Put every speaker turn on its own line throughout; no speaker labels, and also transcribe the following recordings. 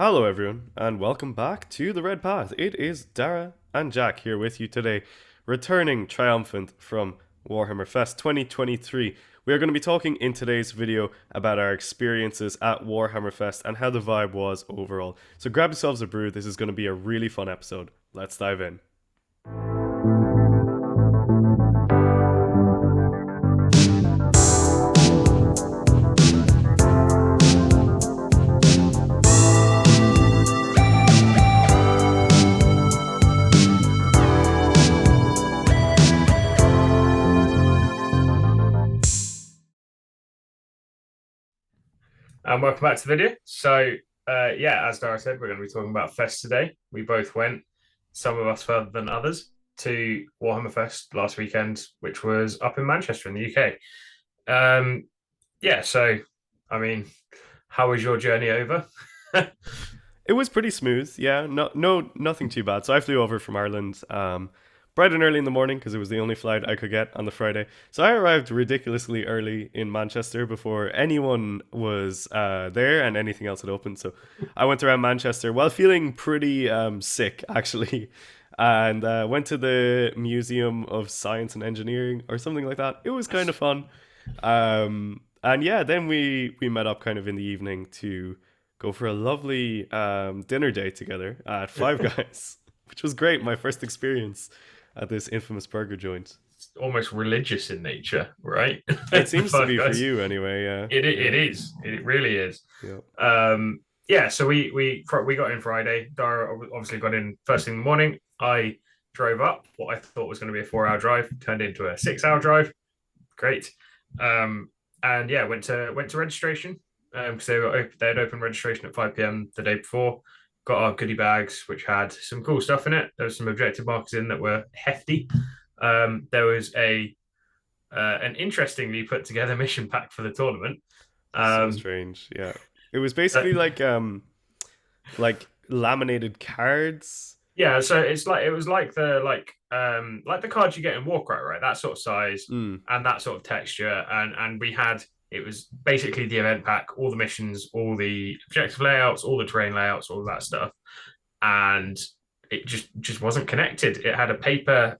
Hello, everyone, and welcome back to the Red Path. It is Dara and Jack here with you today, returning triumphant from Warhammerfest 2023. We are going to be talking in today's video about our experiences at Warhammerfest and how the vibe was overall. So grab yourselves a brew. This is going to be a really fun episode. Let's dive in.
And welcome back to the video. So, as Dara said, we're going to be talking about Fest today. We both went, some of us further than others, to Warhammerfest last weekend, which was up in Manchester in the UK. So, I mean, how was your journey over?
It was pretty smooth, yeah. Nothing too bad. So I flew over from Ireland, bright and early in the morning because it was the only flight I could get on the Friday. So I arrived ridiculously early in Manchester before anyone was there and anything else had opened. So I went around Manchester while feeling pretty sick, actually, and went to the Museum of Science and Engineering or something like that. It was kind of fun. And yeah, then we met up kind of in the evening to go for a lovely dinner date together at Five Guys, which was great. My first experience at this infamous burger joint.
It's almost religious in nature, right?
It seems to be for you anyway. Yeah,
it is. It really is.
Yeah.
So we got in Friday. Dara obviously got in first thing in the morning. I drove up. What I thought was going to be a 4-hour drive turned into a 6-hour drive. Great. And yeah, went to registration because they had opened registration at 5 p.m. the day before. Got our goodie bags, which had some cool stuff in it. There was some objective markers in that were hefty. There was an interestingly put together mission pack for the tournament.
So strange. Yeah, it was basically like laminated cards.
Yeah, so it was like the cards you get in Warcry, right? That sort of size and that sort of texture, and we had. It was basically the event pack, all the missions, all the objective layouts, all the terrain layouts, all of that stuff. And it just wasn't connected. It had a paper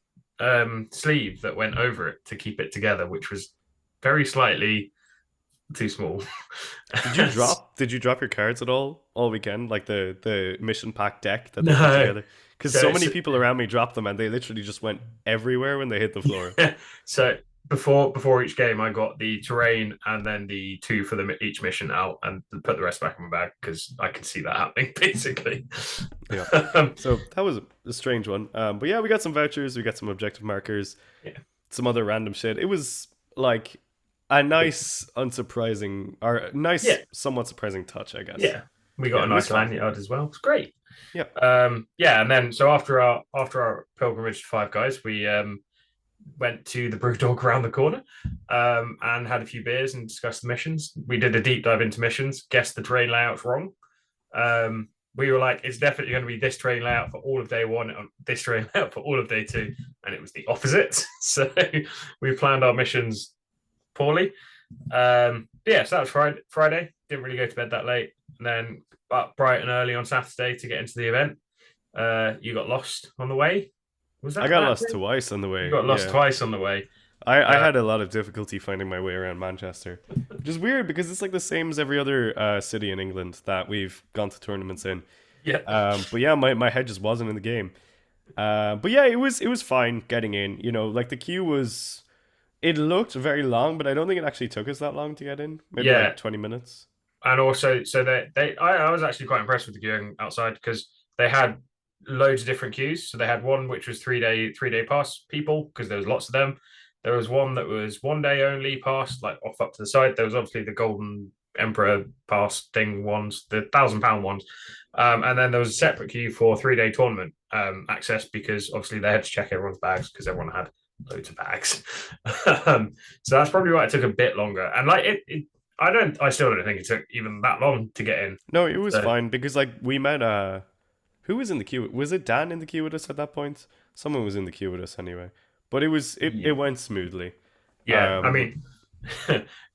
sleeve that went over it to keep it together, which was very slightly too small.
Did you drop your cards at all weekend? Like the mission pack deck that they
No.
put together? Because so many people around me dropped them and they literally just went everywhere when they hit the floor.
Yeah. So before each game, I got the terrain and then the 2 for each mission out and put the rest back in my bag because I could see that happening basically.
Yeah. So that was a strange one. But yeah, we got some vouchers, we got some objective markers, some other random shit. It was like a nice, unsurprising, or nice, somewhat surprising touch, I guess.
Yeah, we got a nice lanyard as well. It's great.
Yeah.
And then so after our pilgrimage to Five Guys, we went to the Brewdog around the corner and had a few beers and discussed the missions. We did a deep dive into missions, guessed the terrain layouts wrong. We were like, it's definitely going to be this terrain layout for all of day 1 and this terrain layout for all of day 2. And it was the opposite. So we planned our missions poorly. So that was Friday. Didn't really go to bed that late. And then up bright and early on Saturday to get into the event. You got lost on the way.
I got lost twice on the way.
You got lost twice on the way.
I had a lot of difficulty finding my way around Manchester, which is weird because it's like the same as every other city in England that we've gone to tournaments in.
Yeah.
But yeah, my head just wasn't in the game. But yeah, it was fine getting in. You know, like the queue was. It looked very long, but I don't think it actually took us that long to get in. Maybe like 20 minutes.
And also, so I was actually quite impressed with the queuing outside because they had loads of different queues. So they had one which was 3-day pass people because there was lots of them. There was one that was 1 day only pass, like off up to the side. There was obviously the Golden Emperor pass thing ones, the £1,000 ones. And then there was a separate queue for 3-day tournament access because obviously they had to check everyone's bags because everyone had loads of bags. So that's probably why it took a bit longer. And like I still don't think it took even that long to get in.
No, it was fine because like we met who was in the queue? Was it Dan in the queue with us at that point? Someone was in the queue with us anyway. But it went smoothly.
Yeah, I mean,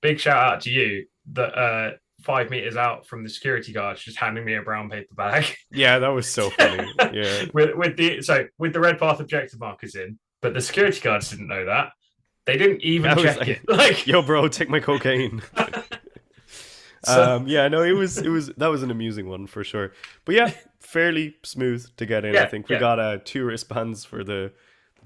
big shout out to you that 5 meters out from the security guards, just handing me a brown paper bag.
Yeah, that was so funny. Yeah,
with the red path objective markers in, but the security guards didn't know that. They didn't even
that was
check
like,
it. Like,
yo, bro, take my cocaine.
so
Yeah, no, it was that was an amusing one for sure. But yeah, fairly smooth to get in. I
yeah,
think we
yeah,
got 2 wristbands for the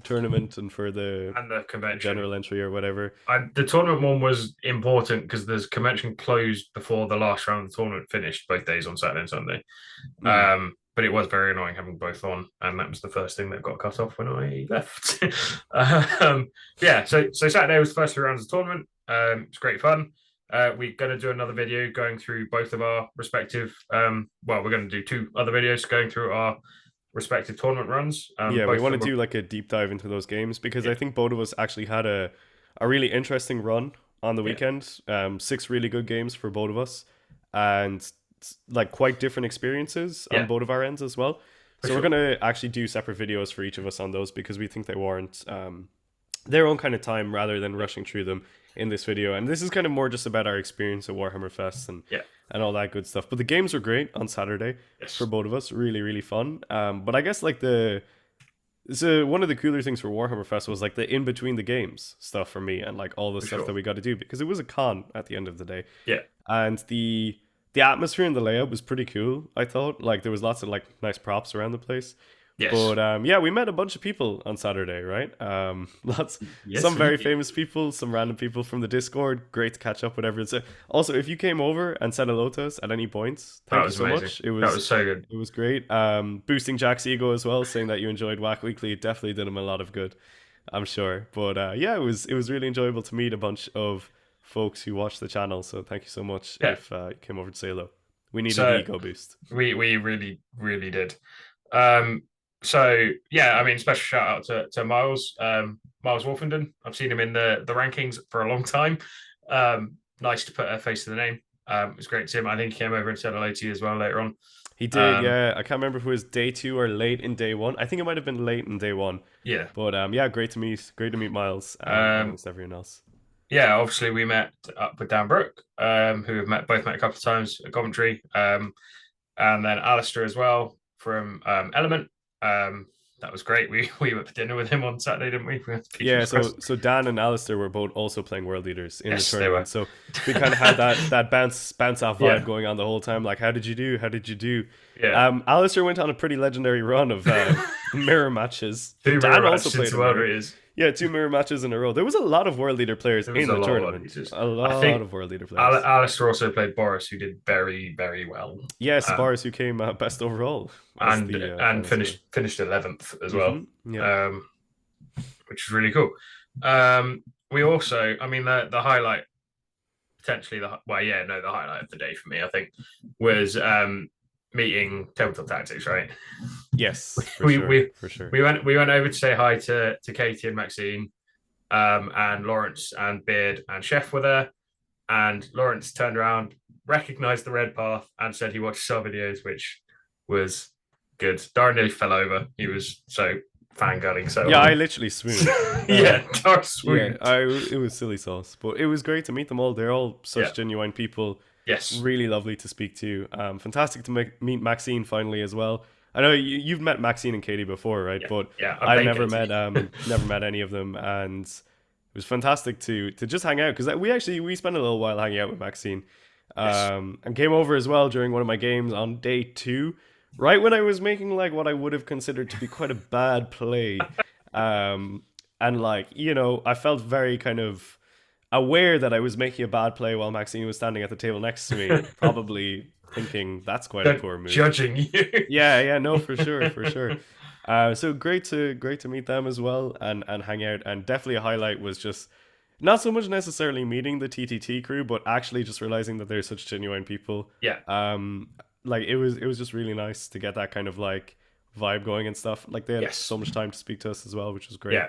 tournament and for the
and the convention.
general entry or whatever.
The tournament one was important because the convention closed before the last round of the tournament finished, both days on Saturday and Sunday.
Mm.
But it was very annoying having both on, and that was the first thing that got cut off when I left. Yeah, so Saturday was the first 3 rounds of the tournament. It's great fun. We're going to do another video going through both of our respective. We're going to do 2 other videos going through our respective tournament runs.
Yeah, we
Both
want
of
to
them
do like a deep dive into those games because
yeah,
I think both of us actually had a really interesting run on the
yeah,
weekend. 6 really good games for both of us, and like quite different experiences on
yeah,
both of our ends as well.
for
So we're
sure.
gonna actually do separate videos for each of us on those because we think they warrant their own kind of time rather than rushing through them in this video. And this is kind of more just about our experience at Warhammer Fest
Yeah,
and all that good stuff. But the games were great on Saturday for
yes,
both of us, really really fun. But I guess like so one of the cooler things for Warhammer Fest was like the in between the games stuff for me and like all the
for
stuff that
sure.
we got to do because it was a con at the end of the day,
Yeah,
and the atmosphere and the layout was pretty cool. I thought like there was lots of like nice props around the place.
yes,
But yeah, we met a bunch of people on Saturday, right? Lots,
yes,
some
we
very
did.
famous people, some random people from the Discord. Great to catch up with everyone. So, also, if you came over and said hello to us at any points,
That
thank you
was
so
amazing.
much.
That was so good.
It was great. Boosting Jack's ego as well, saying that you enjoyed Whack Weekly. It definitely did him a lot of good, I'm sure. But yeah, it was really enjoyable to meet a bunch of folks who watch the channel. So thank you so much
Yeah.
if you came over to say hello. We needed the
So
ego boost.
we really did. Um, so yeah, I mean, special shout out to Miles, Miles Wolfenden. I've seen him in the rankings for a long time. Nice to put a face to the name. It was great to see him. I think he came over and said hello to you as well later on.
He did,
Um,
yeah. I can't remember if it was day 2 or late in day 1. I think it might have been late in day 1.
yeah.
But yeah, great to meet Miles
Um,
amongst everyone else.
yeah, obviously we met up with Dan Brooke, who we've both met a couple of times at Coventry. And then Alistair as well from Element. That was great. We went for dinner with him on Saturday, didn't we? We went to Peach
Yeah,
Express.
so Dan and Alistair were both also playing World Leaders in the
Yes, they
tournament.
were.
So we kind of had that bounce off vibe
Yeah,
going on the whole time. Like, how did you do? How did you do?
yeah.
Alistair went on a pretty legendary run of mirror matches.
Two
Dan
mirror
also
matches
played
into
a
World
mirror.
Leaders.
Yeah, 2 mirror matches in a row. There was a lot of World Leader players
There was
in
a
the
lot of World
tournament.
Leaders.
A
I
lot
think
of World Leader players.
Alistair also played Boris, who did very, very well.
Yes,
Um,
Boris, who came best overall as
and
the
and
final score.
finished 11th as well,
Yeah.
which is really cool. We also, I mean, the highlight potentially the highlight of the day for me, I think, was meeting Tabletop Tactics. Right,
Yes, for
we
sure,
we
for sure.
we went over to say hi to Katie and Maxine, and Lawrence and Beard and Chef were there, and Lawrence turned around, recognized the red path, and said he watched our videos, which was good. Dara nearly fell over. He was so fangirling. So
Yeah, I literally swooned.
yeah, Dara
Yeah,
swooned.
it was silly sauce, but it was great to meet them all. They're all such
Yeah.
genuine people,
Yes.
really lovely to speak to. Fantastic to meet Maxine finally as well. I know you've met Maxine and Katie before, right?
Yeah.
But
Yeah.
I've never met any of them, and it was fantastic to just hang out because we spent a little while hanging out with Maxine,
Yes.
and came over as well during one of my games on day 2, right when I was making like what I would have considered to be quite a bad play, and like I felt very kind of aware that I was making a bad play while Maxine was standing at the table next to me, probably thinking that's quite a poor move.
Judging you.
Yeah, no, for sure, for sure. So great to meet them as well and hang out. And definitely a highlight was just not so much necessarily meeting the TTT crew, but actually just realizing that they're such genuine people.
Yeah.
Like it was just really nice to get that kind of like vibe going and stuff. Like they had
Yes.
so much time to speak to us as well, which was great.
Yeah.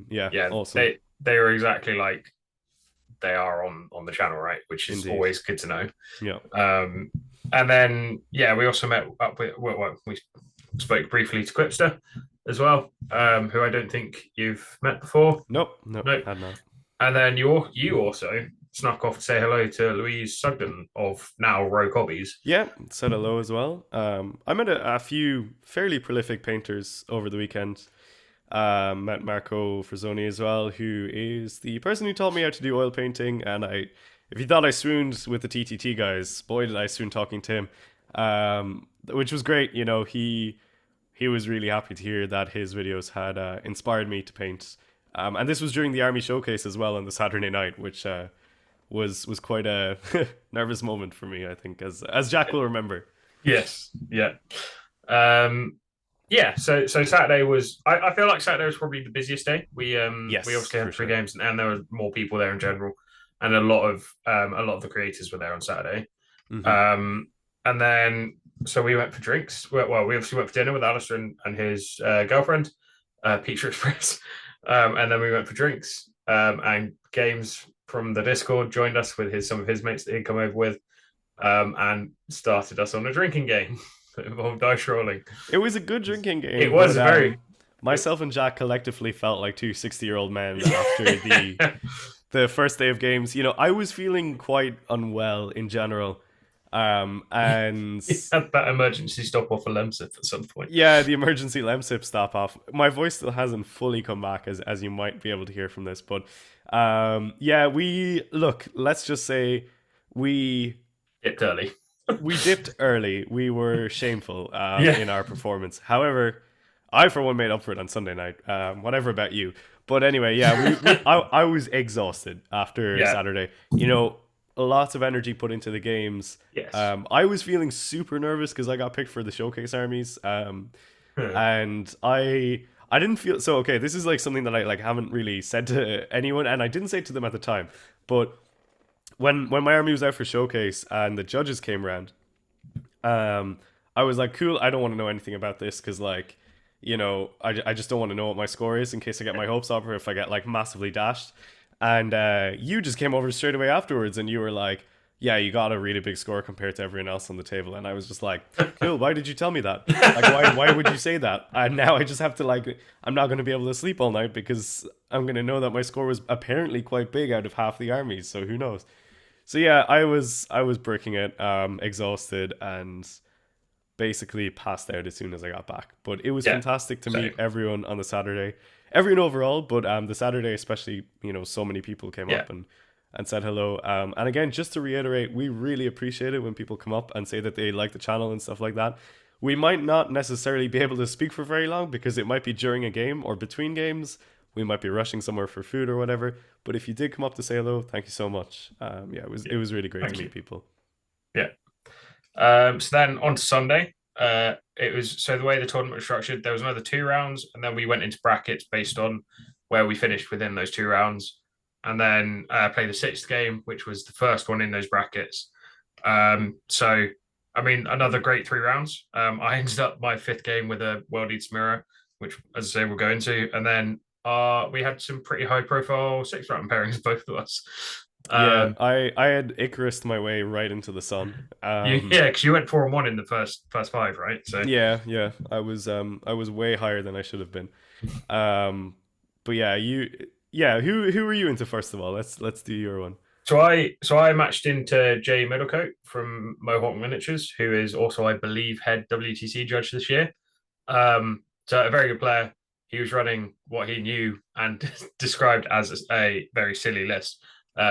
Yeah.
Yeah, awesome.
They were exactly like they are on the channel, right? Which is
Indeed.
always good to know.
Yeah.
And then we also met up with we spoke briefly to Quipster as well, who I don't think you've met before.
Nope,
Nope.
had not.
And then you also snuck off to say hello to Louise Sugden of now Rogue Hobbies.
Yeah, said hello as well. I met a few fairly prolific painters over the weekend. Met Marco Frazzoni as well, who is the person who taught me how to do oil painting. And if you thought I swooned with the TTT guys, boy did I swoon talking to him, which was great. You know, he was really happy to hear that his videos had inspired me to paint. And this was during the army showcase as well on the Saturday night, which was quite a nervous moment for me, I think, as Jack will remember.
Yes, yeah. Yeah, so Saturday was. I feel like Saturday was probably the busiest day. We
Yes,
obviously
for
had three
sure.
games, and there were more people there in general, and a lot of the creators were there on Saturday.
Hmm.
Um, and then so we went for drinks. Well, we obviously went for dinner with Alistair and his girlfriend, Pizza Express, and then we went for drinks. And games from the Discord joined us with some of his mates that he'd come over with, and started us on a drinking game that involved dice rolling.
It was a good drinking
It
game,
was
but
a very
myself and Jack collectively felt like two 60-year-old men after the first day of games. You know, I was feeling quite unwell in general. And
had that emergency stop off a Lemsip at some point.
yeah, the emergency Lemsip stop off. My voice still hasn't fully come back, as you might be able to hear from this. But yeah, let's just say we
Dipped early.
we dipped early. We were shameful
Yeah.
in our performance. However, I for one made up for it on Sunday night. Whatever about you, but anyway, yeah, I was exhausted after
Yeah.
Saturday. You know, lots of energy put into the games.
Yes.
I was feeling super nervous because I got picked for the showcase armies. And I didn't feel so. Okay, this is like something that I like haven't really said to anyone, and I didn't say to them at the time, but when my army was out for showcase and the judges came around, um, I was like, cool. I don't want to know anything about this because, like, you know, I just don't want to know what my score is in case I get my hopes up or if I get like massively dashed. And you just came over straight away afterwards and you were like, yeah, you got a really big score compared to everyone else on the table. And I was just like, cool. Why did you tell me that? Like, why would you say that? And now I just have to like, I'm not going to be able to sleep all night because I'm going to know that my score was apparently quite big out of half the armies. So who knows? So yeah, I was breaking it, exhausted and basically passed out as soon as I got back. But it was
Yeah.
fantastic to meet
Same.
everyone on the Saturday, everyone overall, but the Saturday especially, you know, so many people came
Yeah.
up and said hello. And again, just to reiterate, we really appreciate it when people come up and say that they like the channel and stuff like that. We might not necessarily be able to speak for very long because it might be during a game or between games. We might be rushing somewhere for food or whatever. But if you did come up to say hello, thank you so much. Yeah,
Yeah.
it was really great to
Thank you.
meet people.
Yeah. So then on to Sunday. It was so the way the tournament was structured, there was another 2 rounds, and then we went into brackets based on where we finished within those 2 rounds, and then played the sixth game, which was the first one in those brackets. So I mean, another great 3 rounds. I ended up my fifth game with a World Eats Mirror, which, as I say, we'll go into, and then we had some pretty high profile 6 round pairings, both of us.
Yeah,
Um,
I had Icarus my way right into the sun.
yeah, because you went 4-1 in the first five, right? So
Yeah, I was way higher than I should have been. Um, but yeah, who were you into first of all? Let's do your one.
So I matched into Jay Middlecote from Mohawk Miniatures, who is also, I believe, head WTC judge this year. So a very good player. He was running what he knew and described as a very silly list,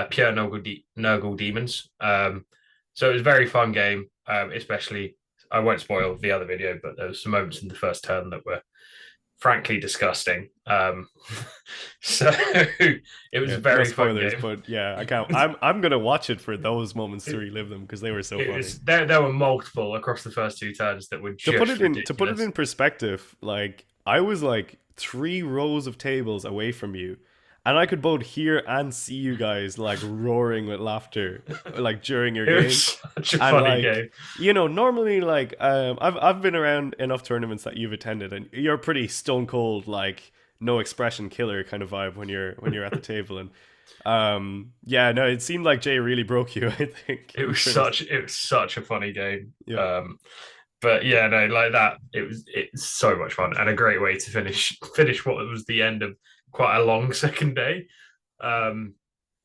pure Nurgle demons. So it was a very fun game, especially. I won't spoil the other video, but there was some moments in the first turn that were frankly disgusting. So it was
Yeah,
a
no
very fun
spoilers,
game.
but yeah, I can't. I'm gonna watch it for those moments to
It,
relive them because they were so
it
funny.
was there were multiple across the first 2 turns that were just
To put it
ridiculous.
in perspective, like I was like 3 rows of tables away from you, and I could both hear and see you guys like roaring with laughter, like during your
It
game.
was such a
And
funny
like,
game.
you know, normally like I've been around enough tournaments that you've attended, and you're pretty stone cold, like no expression killer kind of vibe when you're at the table. And yeah, no, it seemed like Jay really broke you. I think
It
in
was
terms,
such a funny game.
yeah.
But yeah, no, like that. It's so much fun and a great way to finish what was the end of quite a long second day. Um,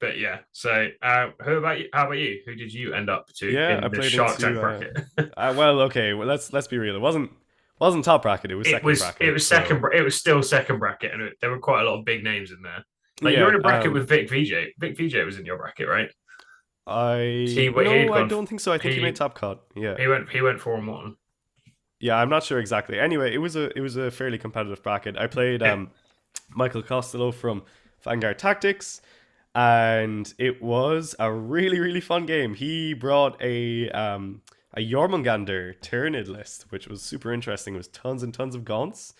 but yeah. So who about you? How about you? Who did you end up to
Yeah, I
in the
played
Shark
into.
Tank bracket?
Well, okay. Well, let's be real. It wasn't top bracket. It was second
It
bracket.
was
So
second. It was still second bracket, and there were quite a lot of big names in there. Like you're
yeah.
in a bracket with Vic VJ. Vic VJ was in your bracket, right?
I
He'd
no, I
gone.
don't think so. I think he made
He
top cut. Yeah.
he went 4-1.
Yeah, I'm not sure exactly. Anyway, it was a fairly competitive bracket. I played
Yeah,
Michael Costello from Vanguard Tactics, and it was a really really fun game. He brought a Jormungandr Tyranid list, which was super interesting. It was tons and tons of gaunts,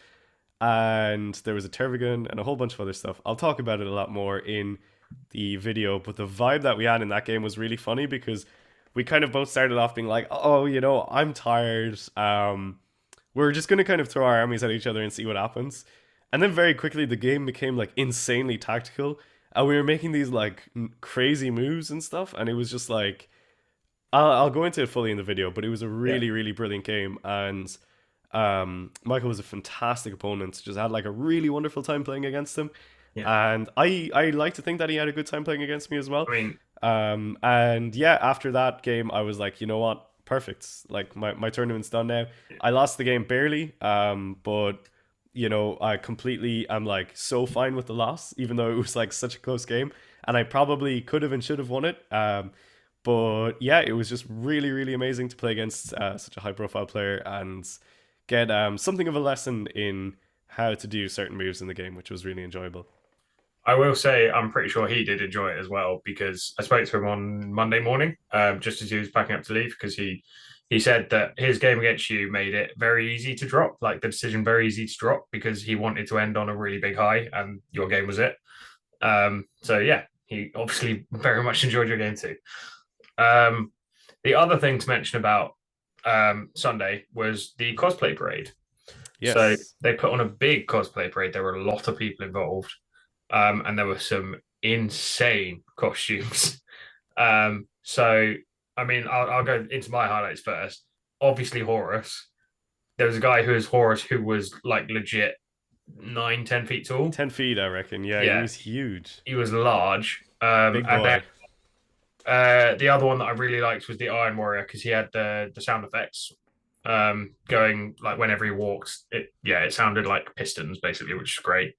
and there was a Tervigon and a whole bunch of other stuff. I'll talk about it a lot more in the video, but the vibe that we had in that game was really funny because we kind of both started off being like, "Oh, I'm tired. We're just gonna kind of throw our armies at each other and see what happens." And then very quickly the game became like insanely tactical, and we were making these like crazy moves and stuff, and it was just like I'll go into it fully in the video, but it was a
yeah,
really really brilliant game, and Michael was a fantastic opponent. Just had like a really wonderful time playing against him,
yeah.
and I like to think that he had a good time playing against me as well.
I mean,
And yeah, after that game, I was like, you know what, perfect. Like my tournament's done now. I lost the game barely, but I completely am like so fine with the loss, even though it was like such a close game, and I probably could have and should have won it. But yeah, it was just really, really amazing to play against such a high profile player and get something of a lesson in how to do certain moves in the game, which was really enjoyable.
I will say I'm pretty sure he did enjoy it as well because I spoke to him on Monday morning, just as he was packing up to leave, because he said that his game against you made it very easy to drop, like the decision very easy to drop because he wanted to end on a really big high, and your game was it. So yeah, he obviously very much enjoyed your game too. Um, the other thing to mention about Sunday was the cosplay parade. So
Yes.
they put on a big cosplay parade. There were a lot of people involved, and there were some insane costumes. So I mean, I'll go into my highlights first. Obviously, Horus. There was a guy who was Horus who was like legit 9, 10 feet tall.
10 feet, I reckon. Yeah, he
Yeah,
was huge.
he was large.
Big
And then
boy.
the other one that I really liked was the Iron Warrior because he had the sound effects going like whenever he walked. It sounded like pistons basically, which is great.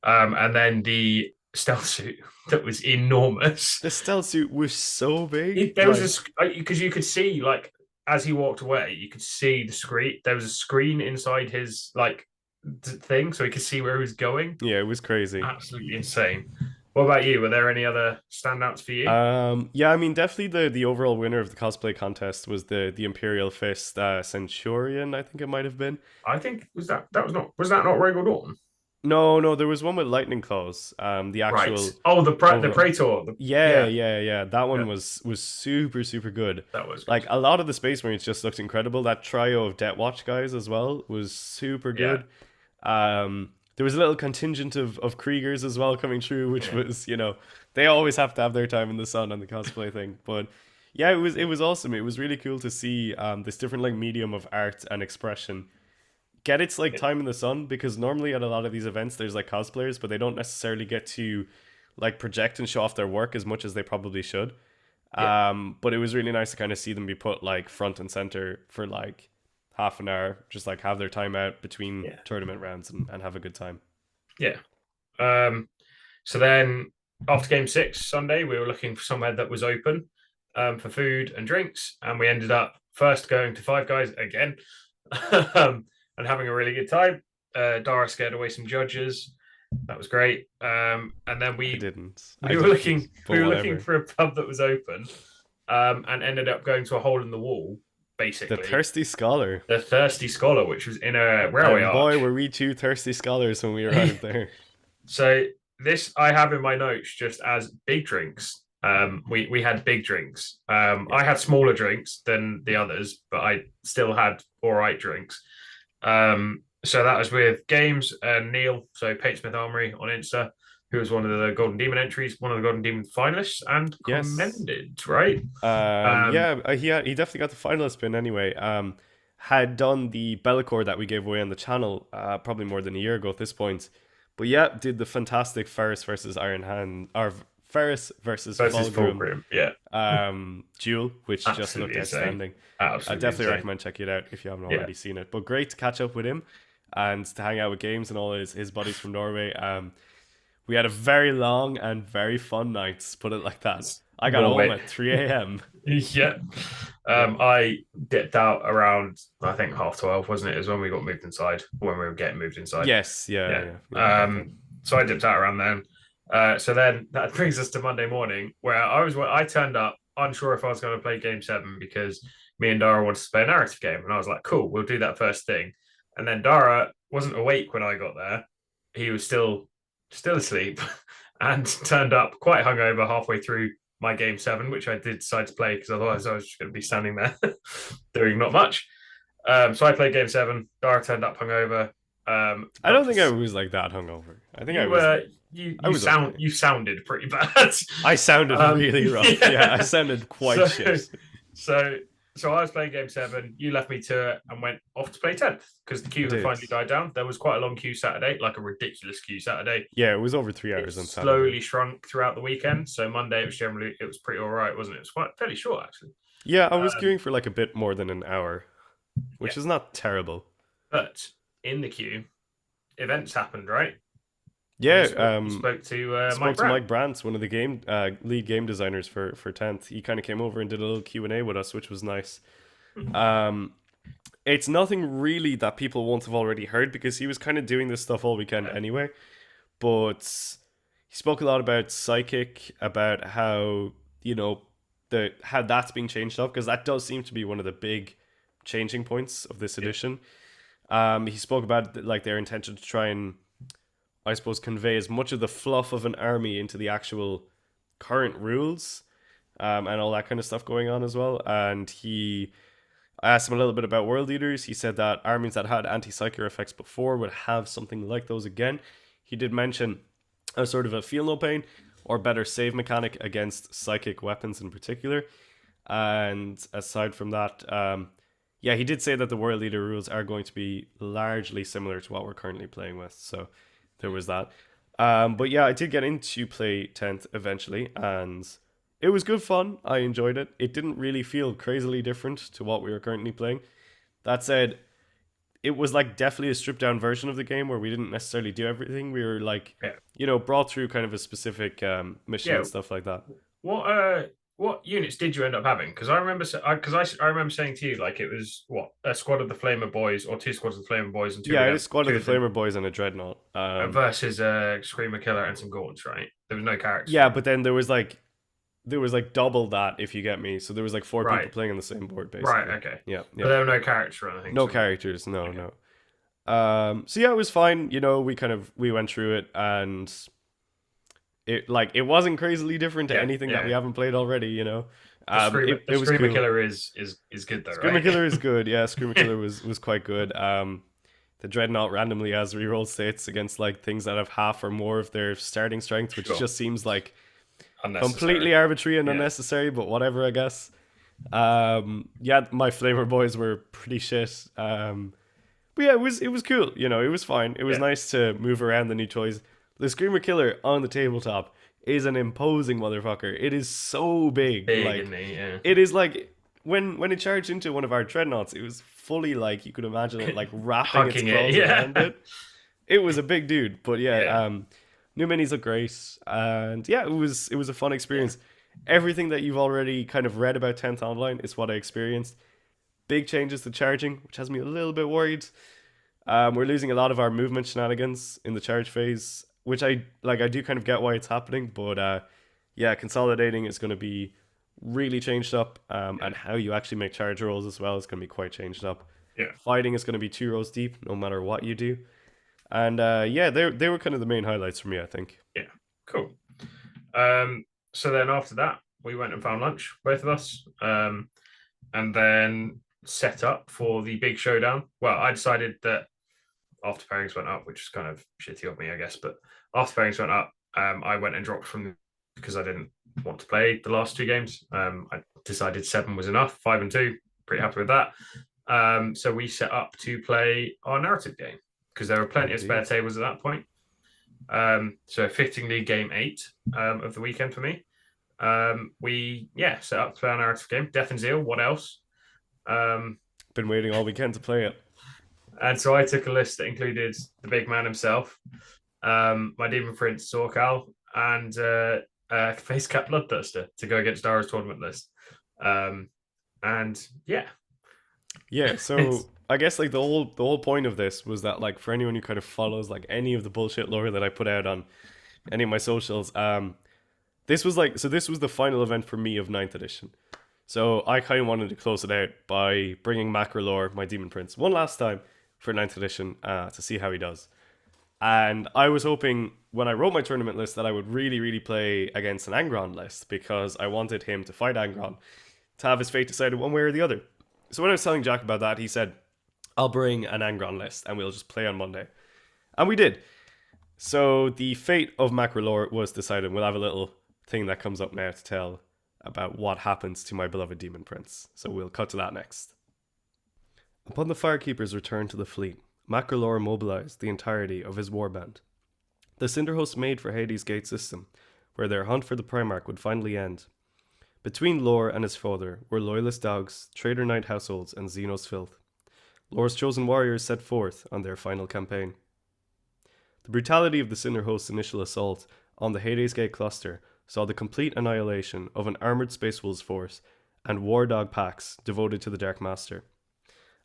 And then the stealth suit that was enormous.
The stealth suit was so big.
There was
Like,
this because you could see like as he walked away, you could see the screen. There was a screen inside his like thing, so he could see where he was going.
yeah, it was crazy.
Absolutely insane. What about you? Were there any other standouts for you?
Yeah, I mean, definitely the overall winner of the cosplay contest was the Imperial Fist Centurion, I think it might have been.
I think was that not Regal Dawn?
No, no, there was one with lightning claws. The
Right.
actual
Oh, the
overall.
Praetor.
Yeah,
Yeah,
yeah, yeah. That
yeah,
one was super super good.
that was good.
Like a lot of the Space Marines just looked incredible. That trio of Death Watch guys as well was super
Yeah,
good. There was a little contingent of Kriegers as well coming through, which
yeah.
was, they always have to have their time in the sun on the cosplay thing. But yeah, it was awesome. It was really cool to see this different like medium of art and expression get its like time in the sun, because normally at a lot of these events there's like cosplayers, but they don't necessarily get to like project and show off their work as much as they probably should.
Yeah,
But it was really nice to kind of see them be put like front and center for like half an hour, just like have their time out between
yeah,
tournament rounds and have a good time.
yeah. Um, so then after game six Sunday, we were looking for somewhere that was open for food and drinks, and we ended up first going to Five Guys again and having a really good time. Dara scared away some judges. That was great. And then
I didn't. I
we were
didn't. But
looking
whatever.
for a pub that was open, and ended up going to a hole in the wall,
The
basically.
thirsty scholar.
The Thirsty Scholar, which was in a railway
And boy,
arch.
were we two thirsty scholars when we arrived there.
So this I have in my notes just as big drinks. We had big drinks.
Yeah.
I had smaller drinks than the others, but I still had all right drinks. So that was with Games and Neil, so Pate Smith Armory on Insta, who was one of the Golden Demon entries, one of the Golden Demon finalists, and
Yes.
commended, right? Um,
Yeah, he definitely got the finalist pin anyway. Had done the Bellacore that we gave away on the channel, probably more than a year ago at this point. But yeah, did the fantastic Ferris versus Iron Hand, or Ferris versus
versus
Fulgrim
Fulgrim. Yeah,
duel, which just looked
absolutely insane.
outstanding. I
Absolutely
definitely
insane.
recommend checking it out if you haven't
Yeah.
already seen it. But great to catch up with him and to hang out with Games and all his buddies from Norway. We had a very long and very fun night, put it like that. I got home
Norway.
at 3 a.m.
Yeah.
Yeah.
I dipped out around, I think, 12:30, wasn't it? Is when we got moved inside, when we were getting moved inside.
Yes, yeah,
Yeah.
yeah, yeah, about that.
So I dipped out around then. So then that brings us to Monday morning, where I turned up unsure if I was going to play game 7 because me and Dara wanted to play a narrative game. And I was like, cool, we'll do that first thing. And then Dara wasn't awake when I got there. He was still asleep and turned up quite hungover halfway through my game 7, which I did decide to play because otherwise I was just going to be standing there doing not much. So I played game 7. Dara turned up hungover.
I don't think I was like that hungover. I think
you
I was okay.
you sounded pretty bad.
I sounded really rough. Yeah, I sounded quite shit.
So so I was playing game 7. You left me to it and went off to play 10th because the queue had finally died down. There was quite a long queue Saturday, like a ridiculous queue Saturday.
Yeah, it was over 3 hours on Saturday.
Slowly shrunk throughout the weekend. So Monday it was pretty all right, wasn't it? It was quite fairly short actually.
Yeah, I was queuing for like a bit more than an hour, which
Yeah.
is not terrible.
But in the queue, events happened, right?
Yeah,
You spoke to
spoke
Mike
to
Brown.
Mike Brandt, one of the game lead game designers for 10th. He kind of came over and did a little Q&A with us, which was nice. It's nothing really that people won't have already heard because he was kind of doing this stuff all weekend anyway. But he spoke a lot about Psychic, about how how that's being changed up because that does seem to be one of the big changing points of this edition. He spoke about like their intention to try and, I suppose, convey as much of the fluff of an army into the actual current rules, and all that kind of stuff going on as well. And I asked him a little bit about world leaders. He said that armies that had anti-psychic effects before would have something like those again. He did mention a sort of a feel no pain or better save mechanic against psychic weapons in particular. And aside from that, yeah, he did say that the world leader rules are going to be largely similar to what we're currently playing with. So there was that. But yeah, I did get into play 10th eventually, and it was good fun. I enjoyed it. It didn't really feel crazily different to what we were currently playing. That said, it was like definitely a stripped down version of the game where we didn't necessarily do everything. We were like, brought through kind of a specific mission and stuff like that.
What units did you end up having? Because I remember saying to you like it was what, a squad of the Flamer Boys or 2 squads of the Flamer Boys and 2
I had a squad of the Flamer Boys and a Dreadnought
versus a Screamer Killer and some Gaunts, right? There was no characters.
Yeah, but then there was like double that, if you get me. So there was like 4 people playing on the same board, basically.
Right, okay.
Yeah.
But there were no characters or anything.
No characters, no, okay. No. So yeah, it was fine. We went through it, and it wasn't crazily different to anything that we haven't played already.
The Screamer cool. Killer is good though.
Screamer Killer is good. Yeah, Screamer Killer was quite good. The Dreadnought randomly has reroll states against like things that have half or more of their starting strength, which just seems like completely arbitrary and unnecessary, but whatever, I guess. My Flamer Boys were pretty shit. But yeah, it was cool. It was fine. It was nice to move around the new toys. The Screamer Killer on the tabletop is an imposing motherfucker. It is so big. It is like when it charged into one of our Dreadnoughts, it was fully like you could imagine it like wrapping its claws around it. It was a big dude, but new minis look great, and it was a fun experience. Everything that you've already kind of read about 10th Online is what I experienced. Big changes to charging, which has me a little bit worried. We're losing a lot of our movement shenanigans in the charge phase, which I do kind of get why it's happening, but consolidating is going to be really changed up, and how you actually make charge rolls as well is going to be quite changed up. Fighting is going to be 2 rows deep no matter what you do. And they were kind of the main highlights for me, I think.
Yeah, cool. So then after that, we went and found lunch, both of us, and then set up for the big showdown. Well, I decided that after pairings went up, which is kind of shitty of me, I guess, but after pairings went up, I went and dropped from because I didn't want to play the last 2 games. I decided 7 was enough, 5 and 2, pretty happy with that. So we set up to play our narrative game, because there were plenty of spare tables at that point. So fittingly, game 8 of the weekend for me. We set up to play our narrative game, Death and Zeal. What else? Um,
Been waiting all weekend to play it.
and so I took a list that included the big man himself, my demon prince Sorkal, and face cap Bloodthirster to go against Dara's tournament list. And yeah,
Yeah,
it's
so I guess like the whole point of this was that like for anyone who kind of follows like any of the bullshit lore that I put out on any of my socials, this was the final event for me of ninth edition. So I kind of wanted to close it out by bringing Macrolore, my demon prince, one last time for ninth edition to see how he does. And I was hoping when I wrote my tournament list that I would really, really play against an Angron list because I wanted him to fight Angron to have his fate decided one way or the other. So when I was telling Jack about that, he said, I'll bring an Angron list and we'll just play on Monday. And we did. So the fate of Macrolore was decided. We'll have a little thing that comes up now to tell about what happens to my beloved demon prince. So we'll cut to that next. Upon the Firekeeper's return to the fleet, Macrolore mobilized the entirety of his warband. The Cinderhost made for Hades' Gate system, where their hunt for the Primarch would finally end. Between Lore and his father were Loyalist dogs, Traitor Knight households, and Xenos filth. Lore's chosen warriors set forth on their final campaign. The brutality of the Cinderhost's initial assault on the Hades Gate cluster saw the complete annihilation of an armoured Space Wolves force and war dog packs devoted to the Dark Master.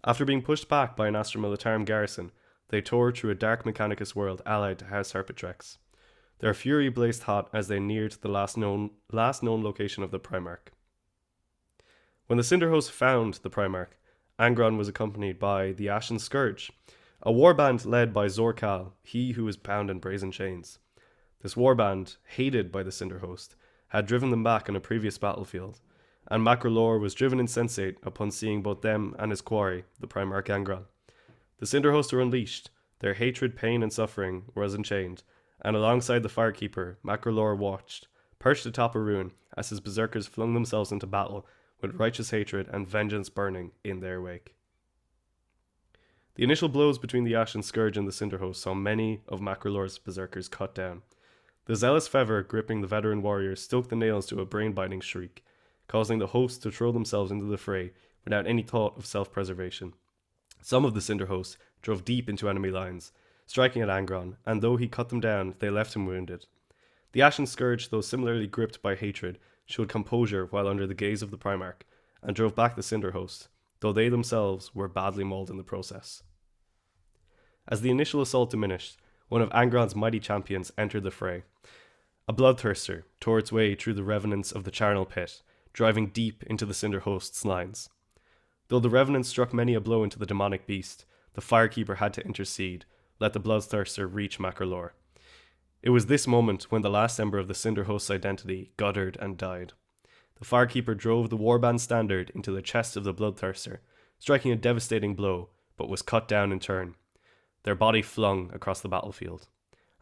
After being pushed back by an Astra Militarum garrison, they tore through a dark Mechanicus world allied to House Harpatrex. Their fury blazed hot as they neared the last known location of the Primarch. When the Cinderhost found the Primarch, Angron was accompanied by the Ashen Scourge, a warband led by Zorkal, he who was bound in brazen chains. This warband, hated by the Cinderhost, had driven them back on a previous battlefield, and Macrolore was driven insensate upon seeing both them and his quarry, the Primarch Angron. The Cinderhost were unleashed, their hatred, pain, and suffering was enchained, and alongside the Firekeeper, Macrolore watched, perched atop a ruin, as his berserkers flung themselves into battle with righteous hatred and vengeance burning in their wake. The initial blows between the Ashen Scourge and the Cinderhost saw many of Macrolore's berserkers cut down. The zealous Fever gripping the veteran warriors stoked the nails to a brain-biting shriek, causing the hosts to throw themselves into the fray without any thought of self-preservation. Some of the Cinderhosts drove deep into enemy lines, striking at Angron, and though he cut them down, they left him wounded. The Ashen Scourge, though similarly gripped by hatred, showed composure while under the gaze of the Primarch, and drove back the Cinderhosts, though they themselves were badly mauled in the process. As the initial assault diminished, one of Angron's mighty champions entered the fray. A bloodthirster tore its way through the revenants of the charnel pit, driving deep into the Cinderhost's lines. Though the revenant struck many a blow into the demonic beast, the Firekeeper had to intercede, let the bloodthirster reach Macrolore. It was this moment when the last ember of the Cinderhost's identity guttered and died. The Firekeeper drove the warband standard into the chest of the bloodthirster, striking a devastating blow, but was cut down in turn. Their body flung across the battlefield.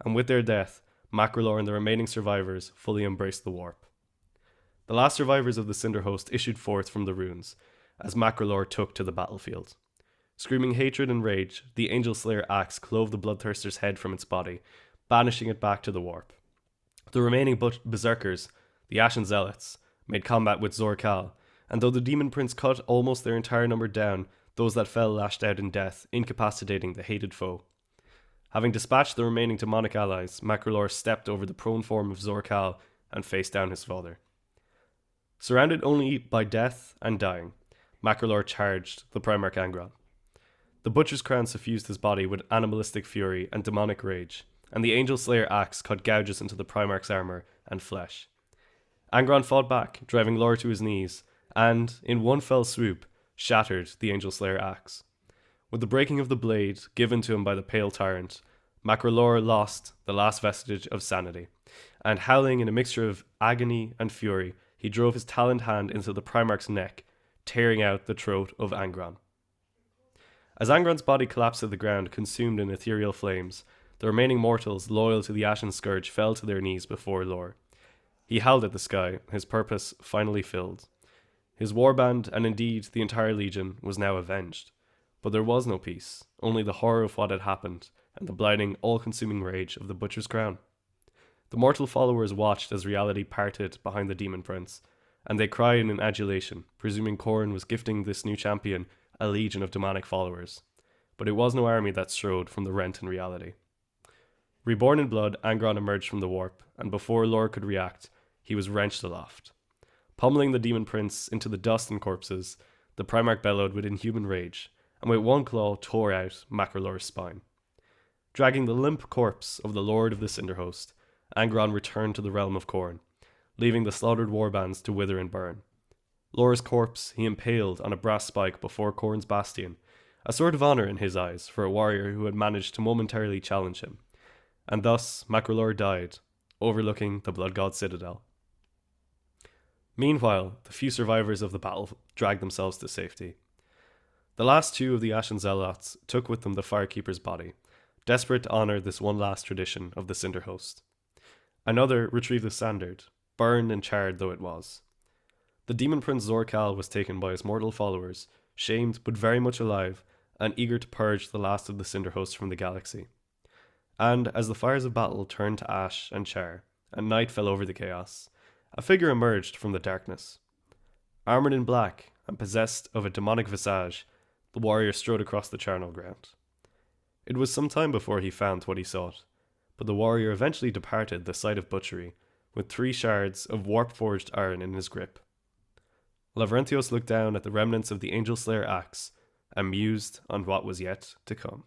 And with their death, Macrolore and the remaining survivors fully embraced the warp. The last survivors of the Cinderhost issued forth from the ruins, as Macrolore took to the battlefield. Screaming hatred and rage, the Angel Slayer axe clove the bloodthirster's head from its body, banishing it back to the warp. The remaining berserkers, the Ashen Zealots, made combat with Zorkal, and though the Demon Prince cut almost their entire number down, those that fell lashed out in death, incapacitating the hated foe. Having dispatched the remaining demonic allies, Macrolore stepped over the prone form of Zorkal and faced down his father. Surrounded only by death and dying, Macrolore charged the Primarch Angron. The Butcher's Crown suffused his body with animalistic fury and demonic rage, and the Angel Slayer axe cut gouges into the Primarch's armour and flesh. Angron fought back, driving Lore to his knees, and, in one fell swoop, shattered the Angel Slayer axe. With the breaking of the blade given to him by the Pale Tyrant, Macrolore lost the last vestige of sanity, and howling in a mixture of agony and fury, he drove his taloned hand into the Primarch's neck, tearing out the throat of Angron. As Angron's body collapsed to the ground, consumed in ethereal flames, the remaining mortals loyal to the Ashen Scourge fell to their knees before Lore. He howled at the sky, his purpose finally filled. His warband, and indeed the entire legion, was now avenged. But there was no peace, only the horror of what had happened and the blinding, all-consuming rage of the Butcher's Crown. The mortal followers watched as reality parted behind the Demon Prince, and they cried in adulation, presuming Khorne was gifting this new champion a legion of demonic followers. But it was no army that strode from the rent in reality. Reborn in blood, Angron emerged from the warp, and before Lore could react, he was wrenched aloft. Pummeling the Demon Prince into the dust and corpses, the Primarch bellowed with inhuman rage, and with one claw tore out Macrolore's spine. Dragging the limp corpse of the Lord of the Cinderhost, Angron returned to the realm of Khorne, leaving the slaughtered warbands to wither and burn. Lore's corpse he impaled on a brass spike before Khorne's bastion, a sort of honour in his eyes for a warrior who had managed to momentarily challenge him. And thus Macrolore died, overlooking the Blood God Citadel. Meanwhile, the few survivors of the battle dragged themselves to safety. The last two of the Ashen Zealots took with them the Firekeeper's body, desperate to honour this one last tradition of the Cinderhost. Another retrieved the standard, burned and charred though it was. The Demon Prince Zorkal was taken by his mortal followers, shamed but very much alive, and eager to purge the last of the Cinderhosts from the galaxy. And as the fires of battle turned to ash and char, and night fell over the chaos, a figure emerged from the darkness. Armoured in black and possessed of a demonic visage, the warrior strode across the charnel ground. It was some time before he found what he sought, but the warrior eventually departed the site of butchery, with 3 shards of warp-forged iron in his grip. Lavrentios looked down at the remnants of the Angel Slayer axe, and mused on what was yet to come.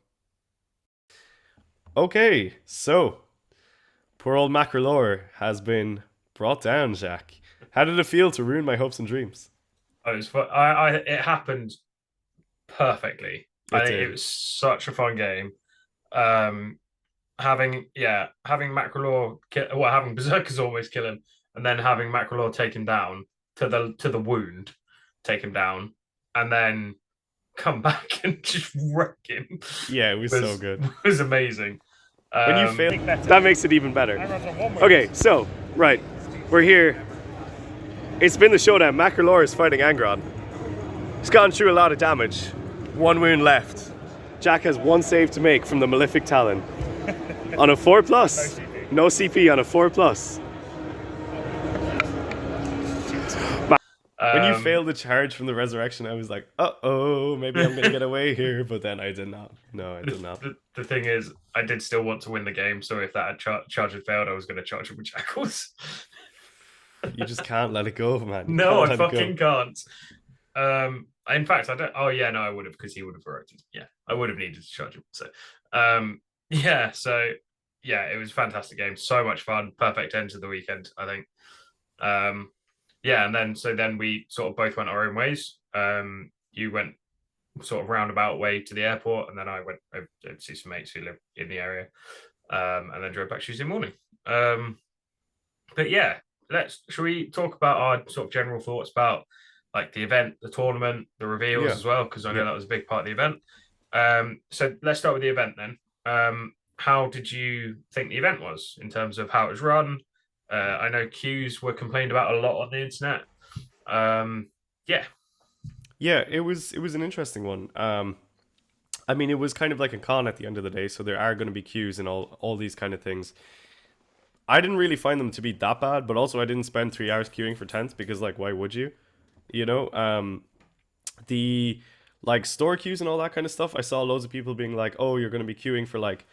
Okay, so poor old Macrolore has been brought down, Jack. How did it feel to ruin my hopes and dreams?
It was fun. It happened perfectly. I think it was such a fun game. Having Macrolore having Berserkers always kill him, and then having Macrolore take him down to the wound, take him down, and then come back and just wreck him.
Yeah, it was so good.
It was amazing.
When you fail, that makes it even better. Okay, so, right, we're here. It's been the showdown. Macrolore is fighting Angron. He's gotten through a lot of damage. 1 wound left. Jack has 1 save to make from the Malefic Talon. On a 4+. No CP on a 4+. When you failed the charge from the resurrection, I was like, uh-oh, maybe I'm going to get away here. But then I did not. No, I did not.
The thing is, I did still want to win the game. So if that charge had failed, I was going to charge it with Jackals.
You just can't let it go, man.
No, I fucking can't. In fact, I don't. Oh, yeah, no, I would have, because he would have reacted. Yeah, I would have needed to charge him. So, it was a fantastic game. So much fun. Perfect end to the weekend, I think. And then we sort of both went our own ways. You went sort of roundabout way to the airport, and then I went over to see some mates who live in the area, and then drove back Tuesday morning. But yeah, shall we talk about our sort of general thoughts about like the event, the tournament, the reveals as well, because I know that was a big part of the event. So let's start with the event then. How did you think the event was in terms of how it was run? I know queues were complained about a lot on the internet.
Yeah, it was an interesting one. I mean, it was kind of like a con at the end of the day, so there are going to be queues and all these kind of things. I didn't really find them to be that bad, but also I didn't spend 3 hours queuing for 10th because, like, why would you? You know, the like store queues and all that kind of stuff. I saw loads of people being like, "Oh, you're going to be queuing for like